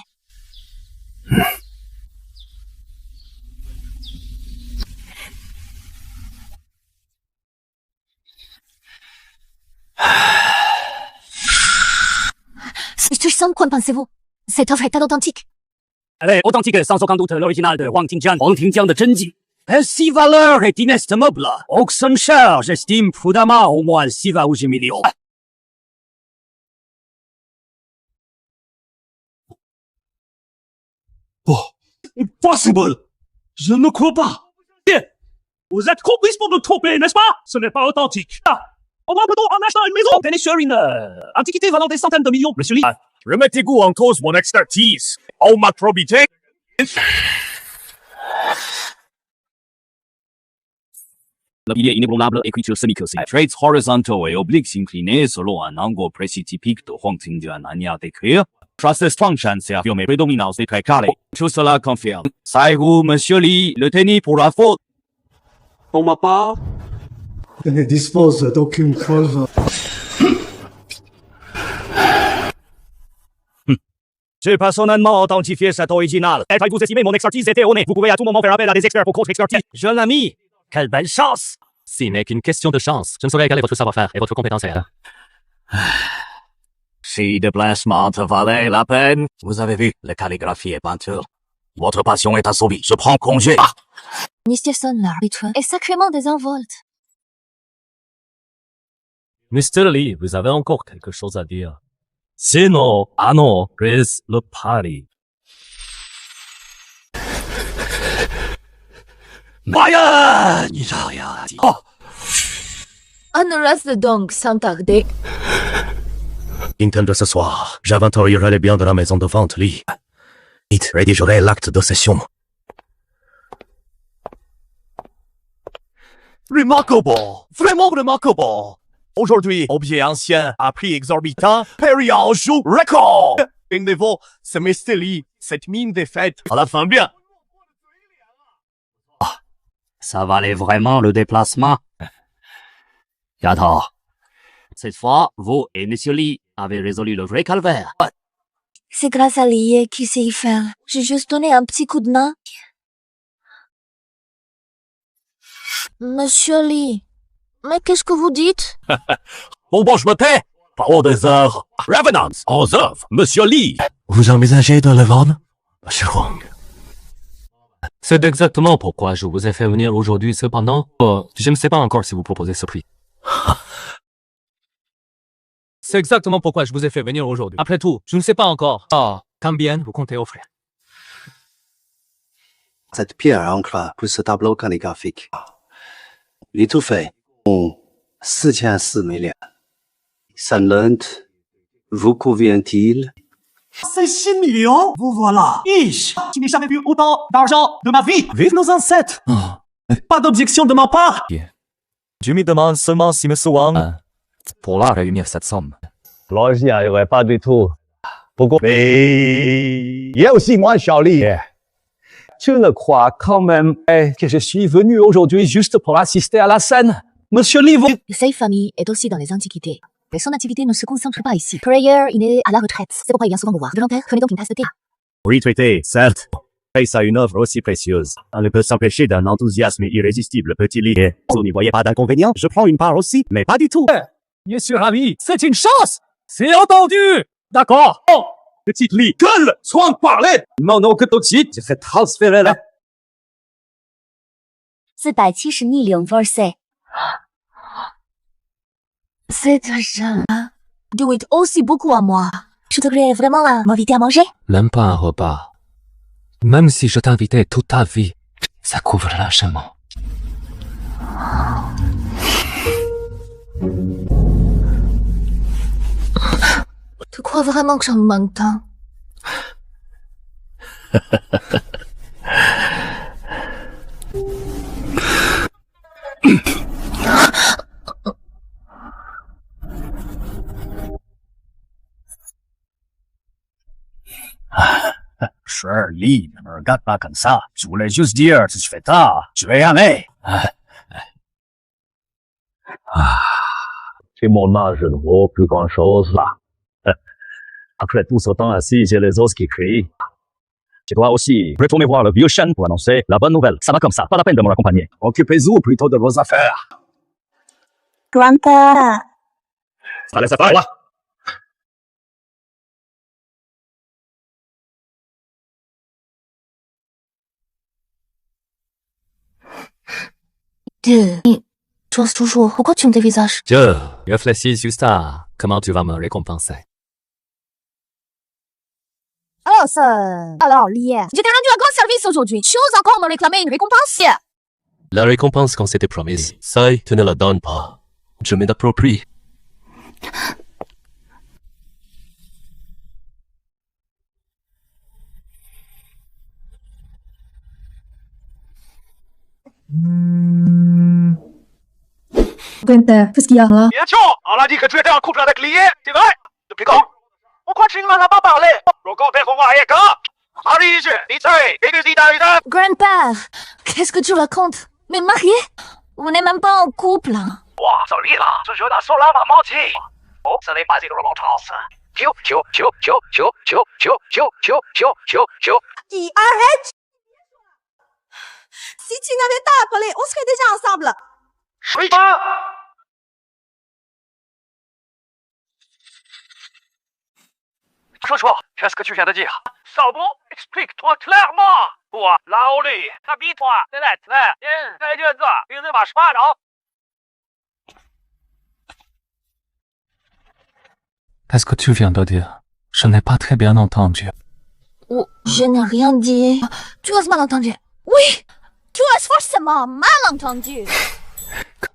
Son, qu'en pensez-vous? Cette offre est authentique. Elle est authentique, sans aucun doute, l'original de Wang Tingjian. Wang Tingjian de Zhenji. Si valeur est inestimable. Auxon cher, j'estime prudemment au moins 6 ou 10 millions. Oh, impossible! Je ne crois pas! Vous êtes complice pour nous tromper, n'est-ce pas? Ce n'est pas authentique. Comment peut-on en achetant une maison obtenir sur une antiquité valant des centaines de millions, monsieur Li? Remettez-vous en cause mon expertise. Oh, ma probité! Le pilier inébranlable, écriture semi-cursée. Traits horizontal et obliques inclinés selon un angle précis typique de Huang d'une manière d'écrire. Process function c'est affirmer prédominance des traits carrés. Tout cela confirme. Saïrou, monsieur Li, le tennis pour la faute. Pour ma part, je ne dispose d'aucune preuve. J'ai personnellement authentifié cet original. Et vous estimez mon expertise est erronée. Vous pouvez à tout moment faire appel à des experts pour contre-expertise. Je l'ai mis. Quelle belle chance! Ce n'est qu'une question de chance. Je ne saurais égaler votre savoir-faire et votre compétence réelle. Si déplacement te valait la peine, vous avez vu, la calligraphie et peinture. Votre passion est assouvie. Je prends congé. Mr. l'arbitre est sacrément désinvolte. Mr. Lee, vous avez encore quelque chose à dire. Sinon, Anno, Chris, le party. Maya,你这样哦。On reste donc sans tarder. Intel de ce soir, j'inventorierai les biens de la maison de vente Lee. Vite, rédigerai l'acte de cession. Remarkable! Vraiment remarkable! Aujourd'hui, objet ancien à prix exorbitant, Perial joue record! Une dévot, ce Mr. Lee, cette mine défaite, à la fin bien. ça valait vraiment le déplacement. Attends. Cette fois, vous et monsieur Lee avez résolu le vrai calvaire. C'est grâce à Lee qui sait y faire. J'ai juste donné un petit coup de main. Monsieur Lee, mais qu'est-ce que vous dites? Bon, je me tais. Parole des heures. Revenants, aux œuvres, monsieur Lee. Vous envisagez de le vendre, monsieur Huang? C'est exactement pourquoi je vous ai fait venir aujourd'hui. Cependant, je ne sais pas encore si vous proposez ce prix. C'est exactement pourquoi je vous ai fait venir aujourd'hui. Après tout, je ne sais pas encore. Combien vous comptez offrir? Cette pierre encre pour ce tableau calligraphique. L'étouffé, 4400 millions. Sunland, vous convient-il? C'est 6 millions? Vous voilà. Ich, je n'ai jamais vu autant d'argent de ma vie. Vive nos ancêtres. Pas d'objection de ma part. Je me demande seulement si M. Wang pourra réunir cette somme. Là, je n'y arriverai pas du tout. Pourquoi? Mais il y a aussi moi, Charlie. Tu ne crois quand même que je suis venu aujourd'hui juste pour assister à la scène? Monsieur Lee, Cette famille est aussi dans les antiquités. Mais son activité ne se concentre pas ici. Prayer, il est à la retraite. C'est pourquoi il vient souvent vous voir. Volontaire, prenez donc une tasse de thé. Retraité, certes. Face à une œuvre aussi précieuse, on ne peut s'empêcher d'un enthousiasme irrésistible, petit Lee. Vous n'y voyez pas d'inconvénient? Je prends une part aussi, mais pas du tout. Bien sûr, ravi. C'est une chance. C'est entendu. D'accord. Oh, petite Lee. Gueule. Sois parler. Non, que tout de suite, je serai transféré là. 470 millions versés. C'est argent. Do it aussi beaucoup à moi. Je devrais vraiment m'inviter à manger? Même pas un repas. Même si je t'invitais toute ta vie, ça couvre largement. Tu crois vraiment que j'en manque tant? Shirley, ne me regarde pas comme ça. Je voulais juste dire, si je fais tard, je vais y aller. Chez mon âge, je ne vois plus grand-chose là. Après tout ce temps assis, j'ai les os qui crient. Je dois aussi retourner voir le vieux Shen pour annoncer la bonne nouvelle. Ça va comme ça, pas la peine de me raccompagner. Occupez-vous plutôt de vos affaires. Grandpa. Allez, ça va, là. Tu oses toujours. Pourquoi tu me dévisages? Je réfléchis juste à comment tu vas me récompenser. Alors, ça... Alors, Lee, je t'ai rendu un grand service aujourd'hui. Tu oses encore me réclamer une récompense? La récompense qu'on s'était promise, ça, tu ne la donnes pas. Je me l'approprie. Gunther, qu'est-ce qu'il y a là? Bien sûr, on a dit que tu étais en couple avec Lié, c'est vrai? Depuis quand? Pourquoi tu ne m'en as pas parlé? Grandpère, qu'est-ce que tu racontes? Mais marié? On n'est même pas en couple. 哇，这里了，这热到手了吧，毛气！哦，这里把这个肉炒死。咻咻咻咻咻咻咻咻咻咻咻咻。 Arrête! Si tu n'avais pas appelé, on serait déjà ensemble. 谁吗？ Chouchou, qu'est-ce que tu viens de dire? Sabo, explique-toi clairement. Toi, là-haut-li, habille-toi, c'est là, viens, fais Dieu ça, tu ne marches pas, non? Qu'est-ce que tu viens de dire? Je n'ai pas très bien entendu. Oh, je n'ai rien dit. Tu as mal entendu. Oui, tu as forcément mal entendu.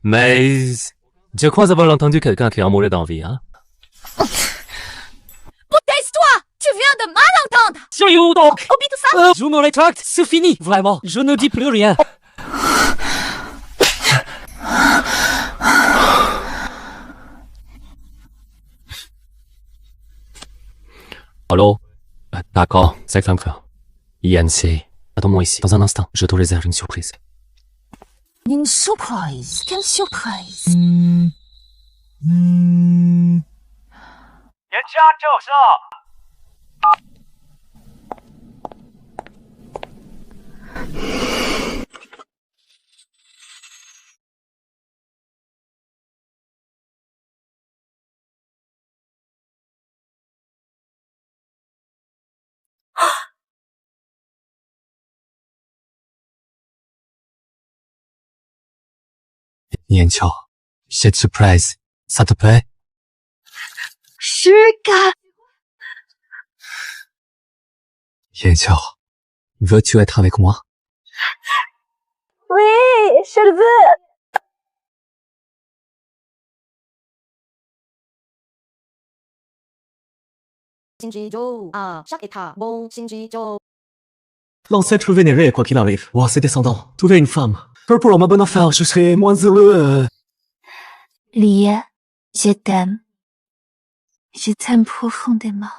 Mais je crois avoir entendu quelqu'un qui a mouru d'envie, hein? Taise-toi! Tu viens de mal entendre! Sur you donc! Oublie tout ça! Je me rétracte, c'est fini, vraiment. Je ne dis plus rien. Allô? D'accord, c'est quelqu'un. INC. Attends-moi ici, dans un instant. Je te réserve une surprise. Une surprise? Quelle surprise? 人家就是。 眼球 cette surprise, ça te plaît? 是的。眼球 veux-tu être avec moi? Oui, je le veux. 星期九啊，chaque état bon 星期九。 L'ancêtre vénéré, quoi qu'il arrive, voir ses descendants, trouver une femme. Peu pour ma bonne affaire, je serais moins heureux. Lia, je t'aime. Je t'aime profondément.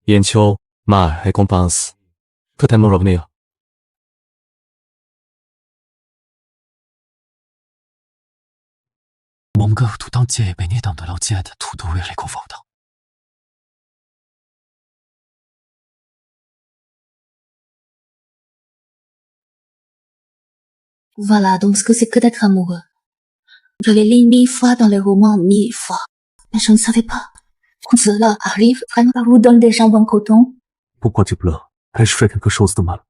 Yancho, ma récompense. Peut-elle me revenir? Mon cœur tout entier est baigné dans de l'eau tiède, tout doux et réconfortant. Voilà donc ce que c'est que d'être amoureux. Je l'ai lu 1000 fois dans les romans 1000 fois. Mais je ne savais pas. Quand cela arrive, vraiment, ça vous donne des jambes en coton. Pourquoi tu pleures? Ai-je fait quelque chose de mal?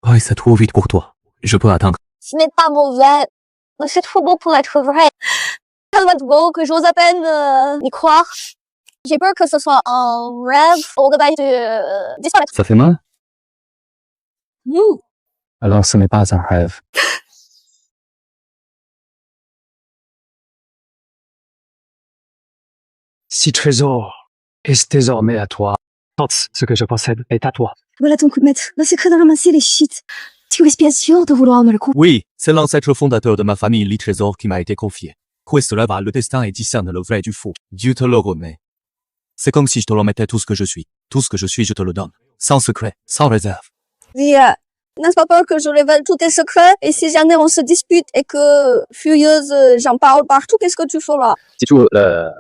Oh, c'est trop vite pour toi. Je peux attendre. Ce n'est pas mauvais. Mais c'est trop beau pour être vrai. Tellement beau que j'ose à peine y croire. J'ai peur que ce soit un rêve au réveil de disparaître. Ça fait mal? Alors ce n'est pas un rêve. Si trésor est désormais à toi, tout ce que je possède est à toi. Voilà ton coup de maître. Le secret de ramasser les shit. Tu es bien sûr de vouloir me le couper. Oui, c'est l'ancêtre fondateur de ma famille, Lee Trésor, qui m'a été confié. Questo lève le destin et discerne le vrai du faux. Dieu te le remet. C'est comme si je te remettais tout ce que je suis. Tout ce que je suis, je te le donne. Sans secret, sans réserve. Lia, n'est-ce pas peur que je révèle tous tes secrets? Et si jamais on se dispute et que, furieuse, j'en parle partout, qu'est-ce que tu feras? Si tu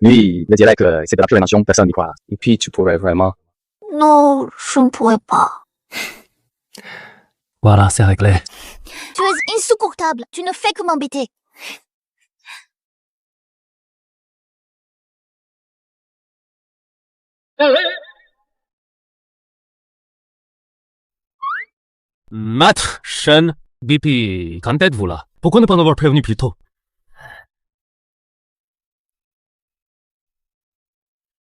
lui le dirais que c'est de la pure émotion, personne n'y croira. Et puis tu pourrais vraiment... Non, je ne pourrais pas. Voilà, c'est réglé. Tu es insupportable. Tu ne fais que m'embêter. Maître, Shen, BP, quand êtes-vous là? Pourquoi ne pas m'avoir prévenu plus tôt?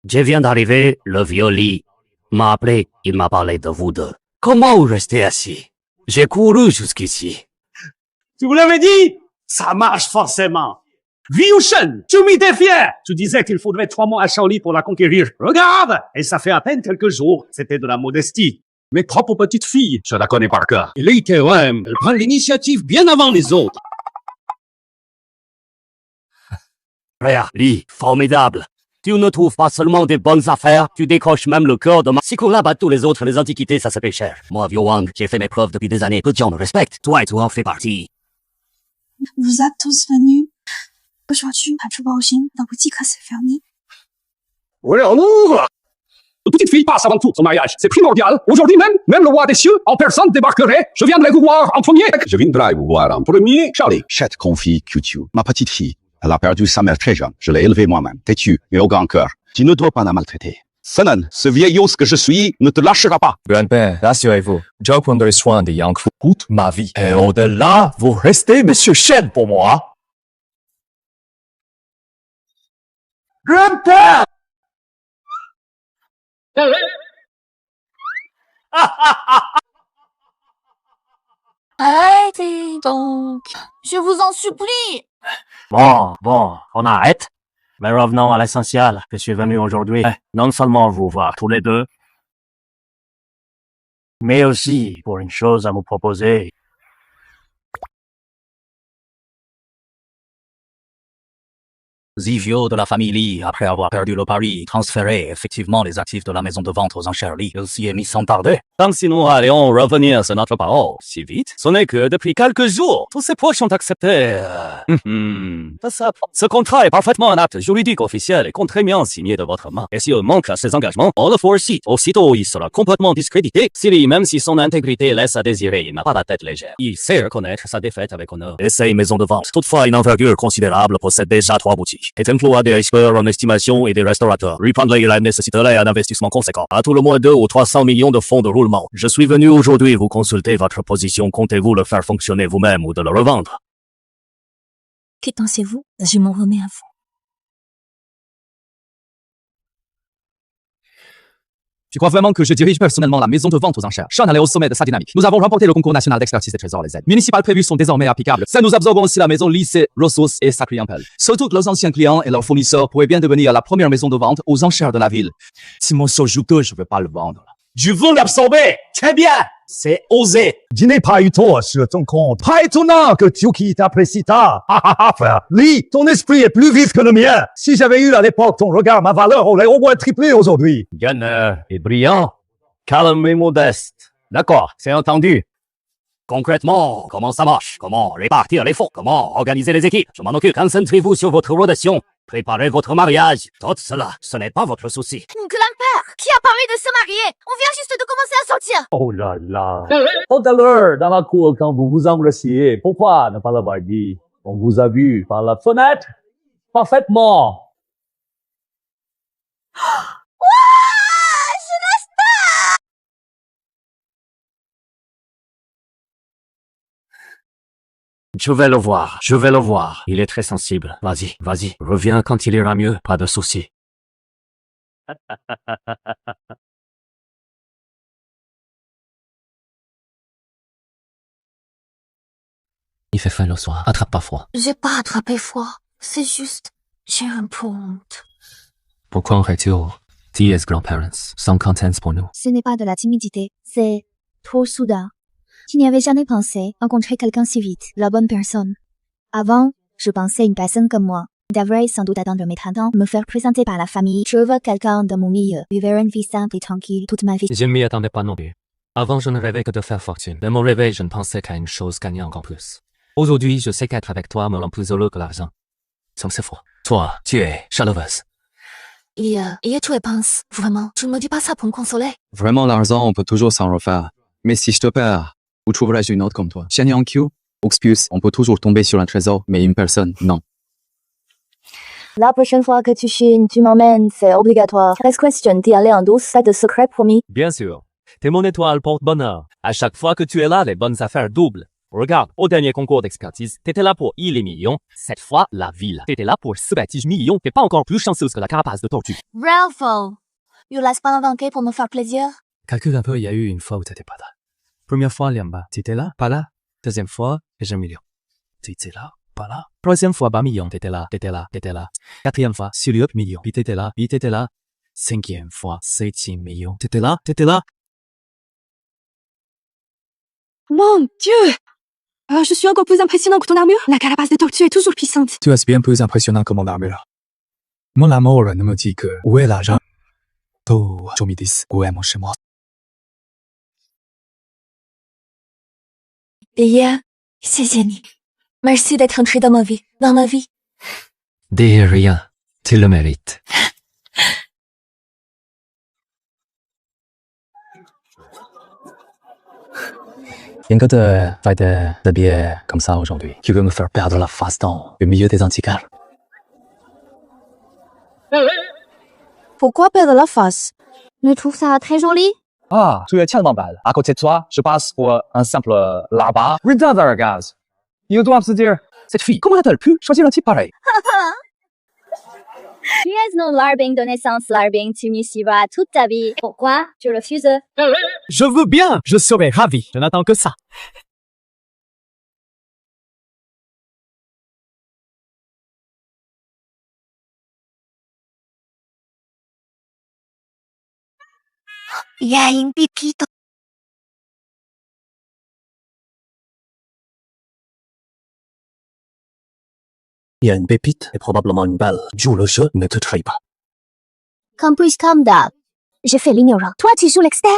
Je viens d'arriver, le vieux Lee m'a appelé, il m'a parlé de vous deux. Comment vous restez assis? J'ai couru jusqu'ici. Tu vous l'avais dit? Ça marche forcément. Vieux Shen, tu m'y défiais. Tu disais qu'il faudrait 3 mois à Shaoli pour la conquérir. Regarde! Et ça fait à peine quelques jours. C'était de la modestie. Mes propres petites filles, je la connais par cœur. Et l'ITOM, elle prend l'initiative bien avant les autres. Réa, Lee, formidable. Tu ne trouves pas seulement des bonnes affaires, tu décroches même le cœur de ma... Si qu'on abat tous les autres, les antiquités, ça se paye cher. Moi, Vieux Wang, j'ai fait mes preuves depuis des années. Peu de gens me respectent. Toi, tu en fais partie. Vous êtes tous venus. Aujourd'hui, à Zhubaoxing, la boutique se fermer. Oui, on ouvre! Une petite fille passe avant tout son mariage. C'est primordial. Aujourd'hui même le roi des cieux, en personne, débarquerait. Je viendrai vous voir en premier. Je viendrai vous voir en premier, Charlie. Chette confie Q-Q, ma petite fille. Elle a perdu sa mère très jeune. Je l'ai élevée moi-même. Têtue et au grand cœur. Tu ne dois pas la maltraiter. Senan, ce vieillot que je suis, ne te lâchera pas. Grand-père, rassurez-vous, je prendrai soin de Yang Fu toute ma vie. Et au-delà, vous restez Monsieur Shen pour moi. Grand-père! Arrêtez donc. Je vous en supplie. Bon, on arrête. Mais revenons à l'essentiel. Je suis venu aujourd'hui, non seulement vous voir tous les deux, mais aussi pour une chose à vous proposer. Zivio de la famille Li, après avoir perdu le pari, transférait effectivement les actifs de la maison de vente aux enchères Li. Il s'y est mis sans tarder. Tant si nous allions revenir sur notre parole si vite, ce n'est que depuis quelques jours, tous ces proches ont accepté. Ce contrat est parfaitement un acte juridique officiel et contraignant signé de votre main. Et s'il manque à ces engagements, on le forcite. Aussitôt, il sera complètement discrédité. Siri, même si son intégrité laisse à désirer, il n'a pas la tête légère. Il sait reconnaître sa défaite avec honneur. Et ces maisons de vente, toutefois une envergure considérable, possèdent déjà 3 boutiques. Et emploie des experts en estimation et des restaurateurs. Reprendre la nécessiterait un investissement conséquent. À tout le moins 200 ou 300 millions de fonds de roulement. Je suis venu aujourd'hui vous consulter votre position. Comptez-vous le faire fonctionner vous-même ou de le revendre? Que pensez-vous? Je m'en remets à vous. Tu crois vraiment que je dirige personnellement la maison de vente aux enchères? Sean est au sommet de sa dynamique. Nous avons remporté le concours national d'expertise des trésors. Les aides municipales prévues sont désormais applicables. Ça nous absorbons aussi la maison lycée, ressources et sa clientèle. Surtout que leurs anciens clients et leurs fournisseurs pourraient bien devenir la première maison de vente aux enchères de la ville. Si mon sojuku, je veux pas le vendre. Je veux l'absorber. Très bien. C'est osé. Je n'ai pas eu tort sur ton compte. Pas étonnant que Tuki t'apprécie ta. Frère. Lee, ton esprit est plus vif que le mien. Si j'avais eu à l'époque ton regard, ma valeur aurait au moins triplé aujourd'hui. Gagneur et brillant, calme et modeste. D'accord, c'est entendu. Concrètement, comment ça marche? Comment répartir les fonds? Comment organiser les équipes? Je m'en occupe. Concentrez-vous sur votre relation. Préparez votre mariage. Tout cela, ce n'est pas votre souci. Grand-père, qui a parlé de se marier? On vient juste de commencer à sortir. Oh là là. Tout à l'heure, dans la cour, quand vous vous embrassiez, pourquoi ne pas l'avoir dit? On vous a vu par la fenêtre. Parfaitement. Je vais le voir. Il est très sensible. Vas-y. Reviens quand il ira mieux. Pas de souci. Il fait faim le soir. Attrape pas froid. J'ai pas attrapé froid. C'est juste, j'ai un peu honte. Pourquoi aurais-tu 10 grands-parents sont contents pour nous? Ce n'est pas de la timidité, c'est trop soudain. Je n'y avais jamais pensé rencontrer quelqu'un si vite, la bonne personne. Avant, je pensais une personne comme moi devrait sans doute attendre mes 30 ans, me faire présenter par la famille. Je veux quelqu'un de mon milieu, vivre une vie simple et tranquille toute ma vie. Je ne m'y attendais pas non plus. Avant, je ne rêvais que de faire fortune. Dans mon réveil, je ne pensais qu'à une chose gagnante en plus. Aujourd'hui, je sais qu'être avec toi me rend plus heureux que l'argent. Ça me c'est froid. Toi, tu es chaleureuse. Et tu y penses, vraiment? Tu ne me dis pas ça pour me consoler? Vraiment, l'argent, on peut toujours s'en refaire. Mais si je te perds, où trouverai-je une autre comme toi? Shen Yang-Q, Oxpius, on peut toujours tomber sur un trésor, mais une personne, non. La prochaine fois que tu chines, tu m'emmènes, c'est obligatoire. Reste question d'y aller en douce, c'est de secret promis. Bien sûr. T'es mon étoile porte-bonheur. À chaque fois que tu es là, les bonnes affaires doublent. Regarde, au dernier concours d'expertise, t'étais là pour les millions. Cette fois, la ville. T'étais là pour ce bâtige million. T'es pas encore plus chanceuse que la carapace de tortue. Ralph, you laisse pas l'inventer pour me faire plaisir? Calcule un peu, il y a eu une fois où t'étais pas là. Première fois, Liamba, t'étais là, pas là. Deuxième fois, j'ai un million. T'étais là, pas là. Troisième fois, bas million, t'étais là. Quatrième fois, sur le million, puis t'étais là. Cinquième fois, 7e million, t'étais là. Mon Dieu! Je suis encore plus impressionnant que ton armure. La carapace de tortue est toujours puissante. Tu es bien plus impressionnant que mon armure. Mon amour ne me dit que où est l'argent? Oh, je me dis, où est mon chez moi? Bien, c'est génial. Merci d'être entré dans ma vie. De rien, tu le mérites. Rien que de faire de t'habiller comme ça aujourd'hui, tu veux me faire perdre la face dans le milieu des antiquaires. Pourquoi perdre la face? Je trouve ça très joli. Ah, tu es tellement belle. À côté de toi, je passe pour un simple là-bas. Regarde, gaz. Ils doivent se dire, cette fille, comment a-t-elle pu choisir un type pareil? Tu es non larbing de naissance, larbing, tu m'y suivras toute ta vie. Pourquoi tu refuses? Je veux bien, je serai ravi. Je n'attends que ça. Il y a une pépite. Il y a une pépite et probablement une balle. Joue le jeu, ne te trahis pas. Campus comme d'hab. Je fais l'ignorant. Toi, tu joues l'expert.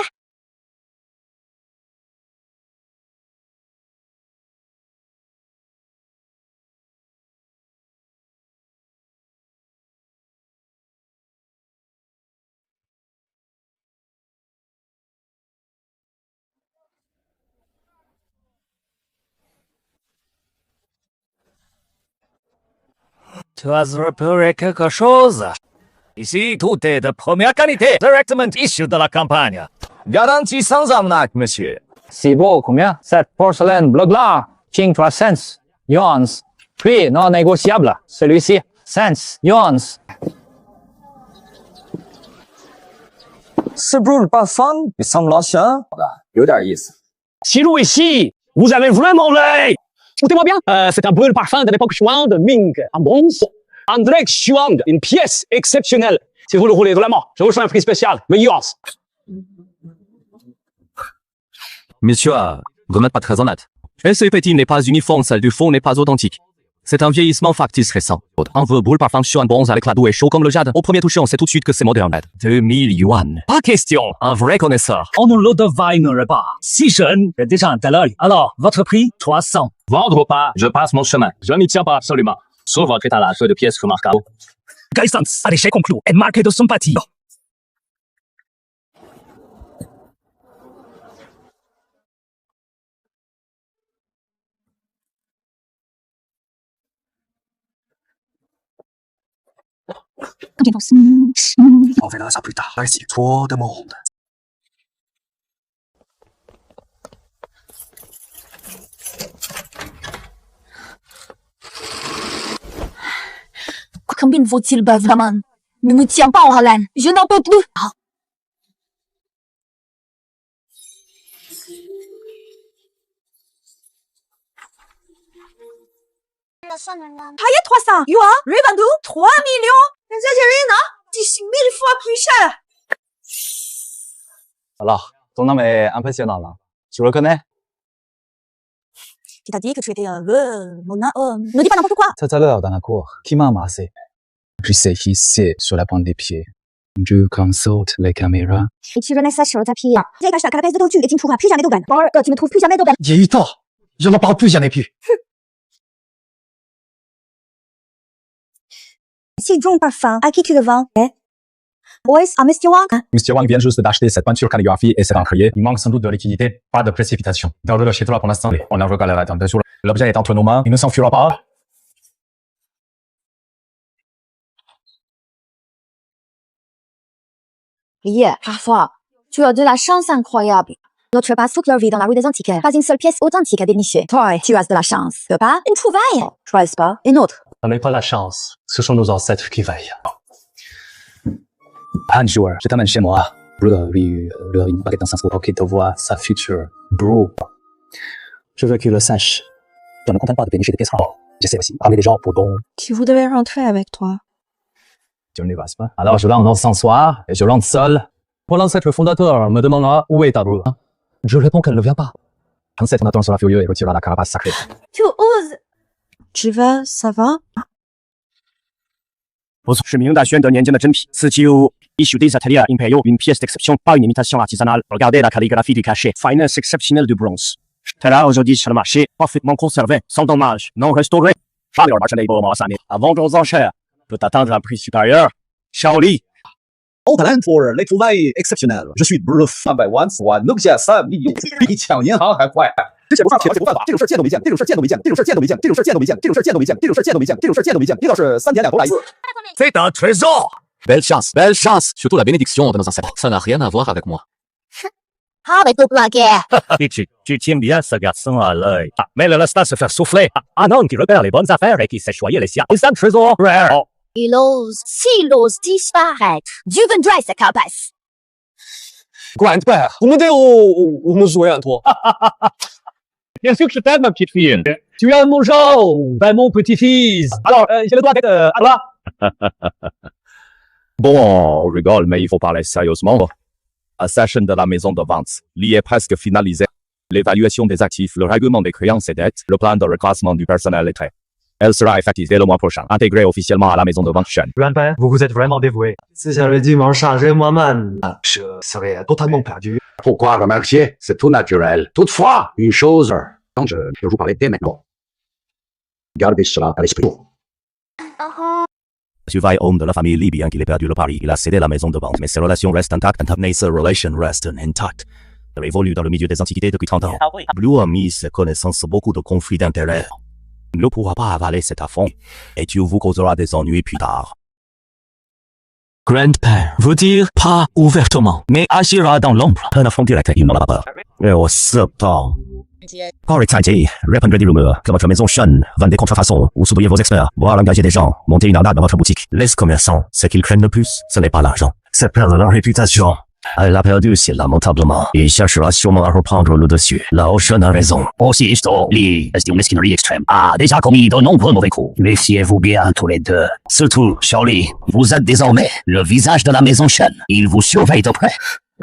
Tu as repéré quelque chose? Ici, tout est de première qualité, directement issu de la campagne. Garantie sans arnaque, monsieur. C'est beau, combien? Cette porcelaine bleu-blanc, King 3 cents, yuans. Prix non négociable, celui-ci, cents, yuans. Ce brûle parfum, il semble ancien. 有点意思。 Si nous ici, vous avez vraiment l'œil. Écoutez-moi bien, c'est un brûle parfum de l'époque Xuan de Ming, en bronze. André Xuan, une pièce exceptionnelle. Si vous le roulez vraiment, je vous fais un prix spécial, mais yuans. Monsieur, vous n'êtes pas très honnête. Et ce petit n'est pas uniforme, celle du fond n'est pas authentique. C'est un vieillissement factice récent. Un vrai boule parfum sur un bronze avec la douée chaud comme le jade. Au premier toucher, on sait tout de suite que c'est moderne. 2000 yuan. Pas question. Un vrai connaisseur. On ne le devinerait pas. Si jeune, et déjà un tel œil. Alors, votre prix, 300. Vendre ou pas, je passe mon chemin. Je n'y tiens pas absolument. Sur votre étalage de pièces remarquables. Geistens, à l'échec conclu, et marqué de sympathie. On verra ça plus tard. Ici, trop de monde. Combien vaut-il vraiment? Ne me tiens pas en haleine. Je n'en peux plus. Payez 300 yuan, revendu 3 millions. Exagéré, non? 10 000 fois plus cher. Alors, ton nom est impressionnant là. Tu le connais? Qui t'a dit que tu étais un ne dis pas n'importe quoi. Tout à l'heure, dans la cour, qui m'a amassé? Je sais qui c'est sur la pointe des pieds. Je consulte les caméras. Et tu remets ça sur le tapis. J'ai caché la carapace de tortue et tu ne trouveras plus jamais d'aubaine. Tu ne trouves plus jamais d'aubaine. J'ai eu tort. Je n'en parle plus, j'en ai plus. Si John Parfum, à qui tu le vends? Boys, à Mr. Wang. Monsieur Wang vient juste d'acheter cette peinture calligraphie et cet encrier. Il manque sans doute de liquidité, pas de précipitation. Garde-le chez toi pour l'instant. On en reparlera tant sûr. L'objet est entre nos mains. Il ne s'enfuira pas. Yeah, parfois, tu as de la chance incroyable. D'autres passent toute leur vie dans la rue des antiquaires. Pas une seule pièce authentique à dénicher. Toi, tu as de la chance. Tu veux pas? Une trouvaille. Choisis pas. Une autre. On n'est pas la chance. Ce sont nos ancêtres qui veillent. Un jour, je t'amène chez moi. Lui, une baguette dans son pour qu'il te voit sa future bro. Je veux qu'il le sache. Je ne me contente pas de pénicher des pièces rares. J'essaie aussi de parler des gens pour bon. Tu voudrais rentrer avec toi. Tu ne vas pas. Alors je rentre dans son soir et je rentre seul. Pour l'ancêtre fondateur me demandera où est ta bro. Je réponds qu'elle ne vient pas. Ansette, on attend sur la furieux et retira la carapace sacrée. Tu oses. Tu vas, ça va? 不错，是明大宣德年间的真品。49 Issue des ateliers impériaux, une pièce d'exception, pas une imitation artisanale. Regardez la calligraphie du cachet. Finesse exceptionnelle du bronze. Là aujourd'hui sur le marché, parfaitement conservé, sans dommage, non restauré. À vendre aux enchères. Peut atteindre un prix supérieur. Shaoli. On talent for 雷图外 exceptional， je suis bluff 300万，能下3millions，比抢银行还快。之前不犯法，而且不犯法，这种事见都没见，这种事见都没见，这种事见都没见，这种事见都没见，这种事见都没见，这种事见都没见，这种事见都没见，这倒是3天2头来一次。C'est un trésor! Belle chance, surtout la bénédiction de nos ancêtres. Ça n'a rien à voir avec moi. Arrête de blaguer. Tu tiens bien ce garçon à l'œil. Mais le laisse pas se faire souffler. Un homme qui repère les bonnes affaires et qui sait choyer les siens. C'est un trésor rare. Oh. Il ose, s'il ose disparaître, Dieu vendra sa carapace. Grand-père, vous me dites où me jouez un tour. Bien sûr que je t'aime, ma petite fille. Tu aimes mon genre, ben mon petit-fils. Alors, j'ai le droit d'être à droite. Bon, on rigole, mais il faut parler sérieusement. La session de la maison de vente, l'y est presque finalisée. L'évaluation des actifs, le règlement des créances et dettes, le plan de reclassement du personnel est prêt. Elle sera effective dès le mois prochain, intégrée officiellement à la maison de vente Shen. Grand-père, vous vous êtes vraiment dévoué. Si j'avais dû m'en charger moi-même, je serais totalement perdu. Pourquoi remercier? C'est tout naturel. Toutefois, une chose, quand je vous parler dès maintenant. Gardez cela à l'esprit. Surveille homme de la famille Li, bien qu'il ait perdu le pari, il a cédé la maison de vente, mais ses relations restent intactes. Mais ses relations restent intactes. Il évolue dans le milieu des antiquités depuis 30 ans. Blue a mis ses connaissances beaucoup de conflits d'intérêts. Il ne pourra pas avaler cet affront, et tu vous causera des ennuis plus tard. Grand-père, veut dire pas ouvertement, mais agira dans l'ombre. Un affront direct, il n'en a pas peur. Et au cependant, par excited, répandrez des rumeurs que votre maison Shen vend des contrefaçons ou soudoyez vos experts, voire engager des gens, monter une arnaque dans votre boutique. Les commerçants, ce qu'ils craignent le plus, ce n'est pas l'argent, c'est perdre leur réputation. Elle l'a perdu si lamentablement. Il cherchera sûrement à reprendre le dessus. Là où Shen a raison. Aussi, Li est d'une mesquinerie extrême. A déjà commis de nombreux mauvais coups. Méfiez-vous bien tous les deux. Surtout, Shaoli, vous êtes désormais le visage de la maison Shen. Il vous surveille de près.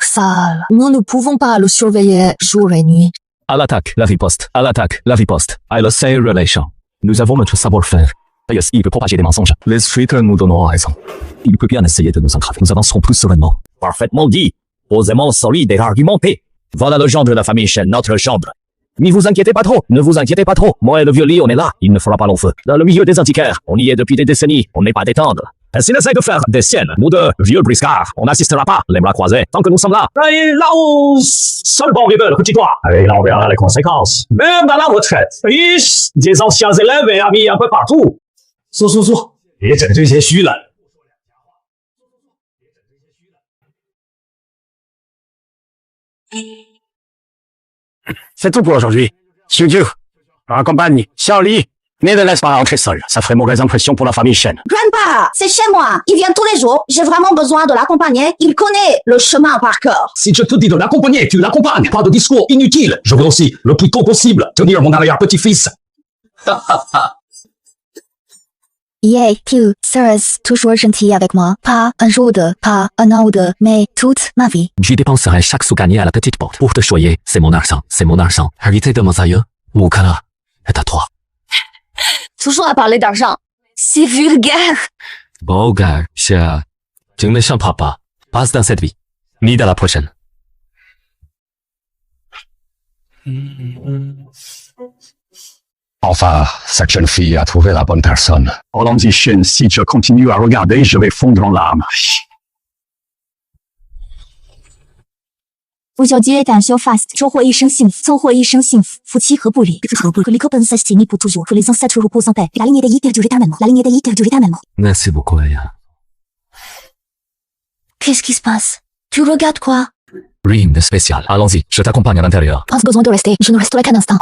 Sale, nous ne pouvons pas le surveiller jour et nuit. À l'attaque, la riposte. À l'attaque, la riposte. I le say relation. Nous avons notre savoir-faire. Il peut propager des mensonges. Les streeters nous donneront raison. Il peut bien essayer de nous entraver. Nous avancerons plus sereinement. Parfaitement dit. Posément solide et argumenté. Voilà le gendre de la famille Shen, notre gendre. Ne vous inquiétez pas trop, ne vous inquiétez pas trop. Moi et le vieux Li, on est là. Il ne fera pas long feu. Dans le milieu des antiquaires, on y est depuis des décennies. On n'est pas détendre. Et s'il essaye de faire des siennes, nous deux, vieux briscards, on n'assistera pas, les bras croisés, tant que nous sommes là. Et là-haut, seul bon rebelle, petit doigt. Et là, on verra les conséquences. Même à la retraite, riche, des anciens élèves et amis un peu partout. 也整这些虚了。C'est tout pour aujourd'hui. Studio, accompagne Shaoli. Ne le laisse pas rentrer seul. Ça ferait mauvaise impression pour la famille Shen. Grandpa, c'est chez moi. Il vient tous les jours. J'ai vraiment besoin de l'accompagner. Il connaît le chemin par cœur. Si je te dis de l'accompagner, tu l'accompagnes. Pas de discours inutile. Je veux aussi, le plus tôt possible, tenir mon arrière-petit-fils. Yeah, tu seras toujours gentil avec moi. Pas un jour de, pas un an de, mais toute ma vie. J'y dépenserai chaque sou gagné à la petite porte. Pour te choyer, c'est mon argent, c'est mon argent. Hérité de mes aïeux, mon cœur est à toi. Toujours à parler d'argent. C'est vulgaire. Bon gars, je ne chante pas. Passe dans cette vie. Ni dans la prochaine. Enfin, cette jeune fille a trouvé la bonne personne. Allons-y, Shen, si je continue à regarder, je vais fondre en larmes. 不久节感修 fast， 收获一生幸福，收获一生幸福，夫妻合不离，que les copains s'estiment pour toujours, que les ancêtres reposent en paix, la lignée des Yi dure éternellement, la lignée des Yi dure éternellement. Merci beaucoup, Aya. Qu'est-ce qui se passe? Tu regardes quoi? Rien de spécial. Allons-y, je t'accompagne à l'intérieur. Pense besoin de rester, je ne resterai qu'un instant.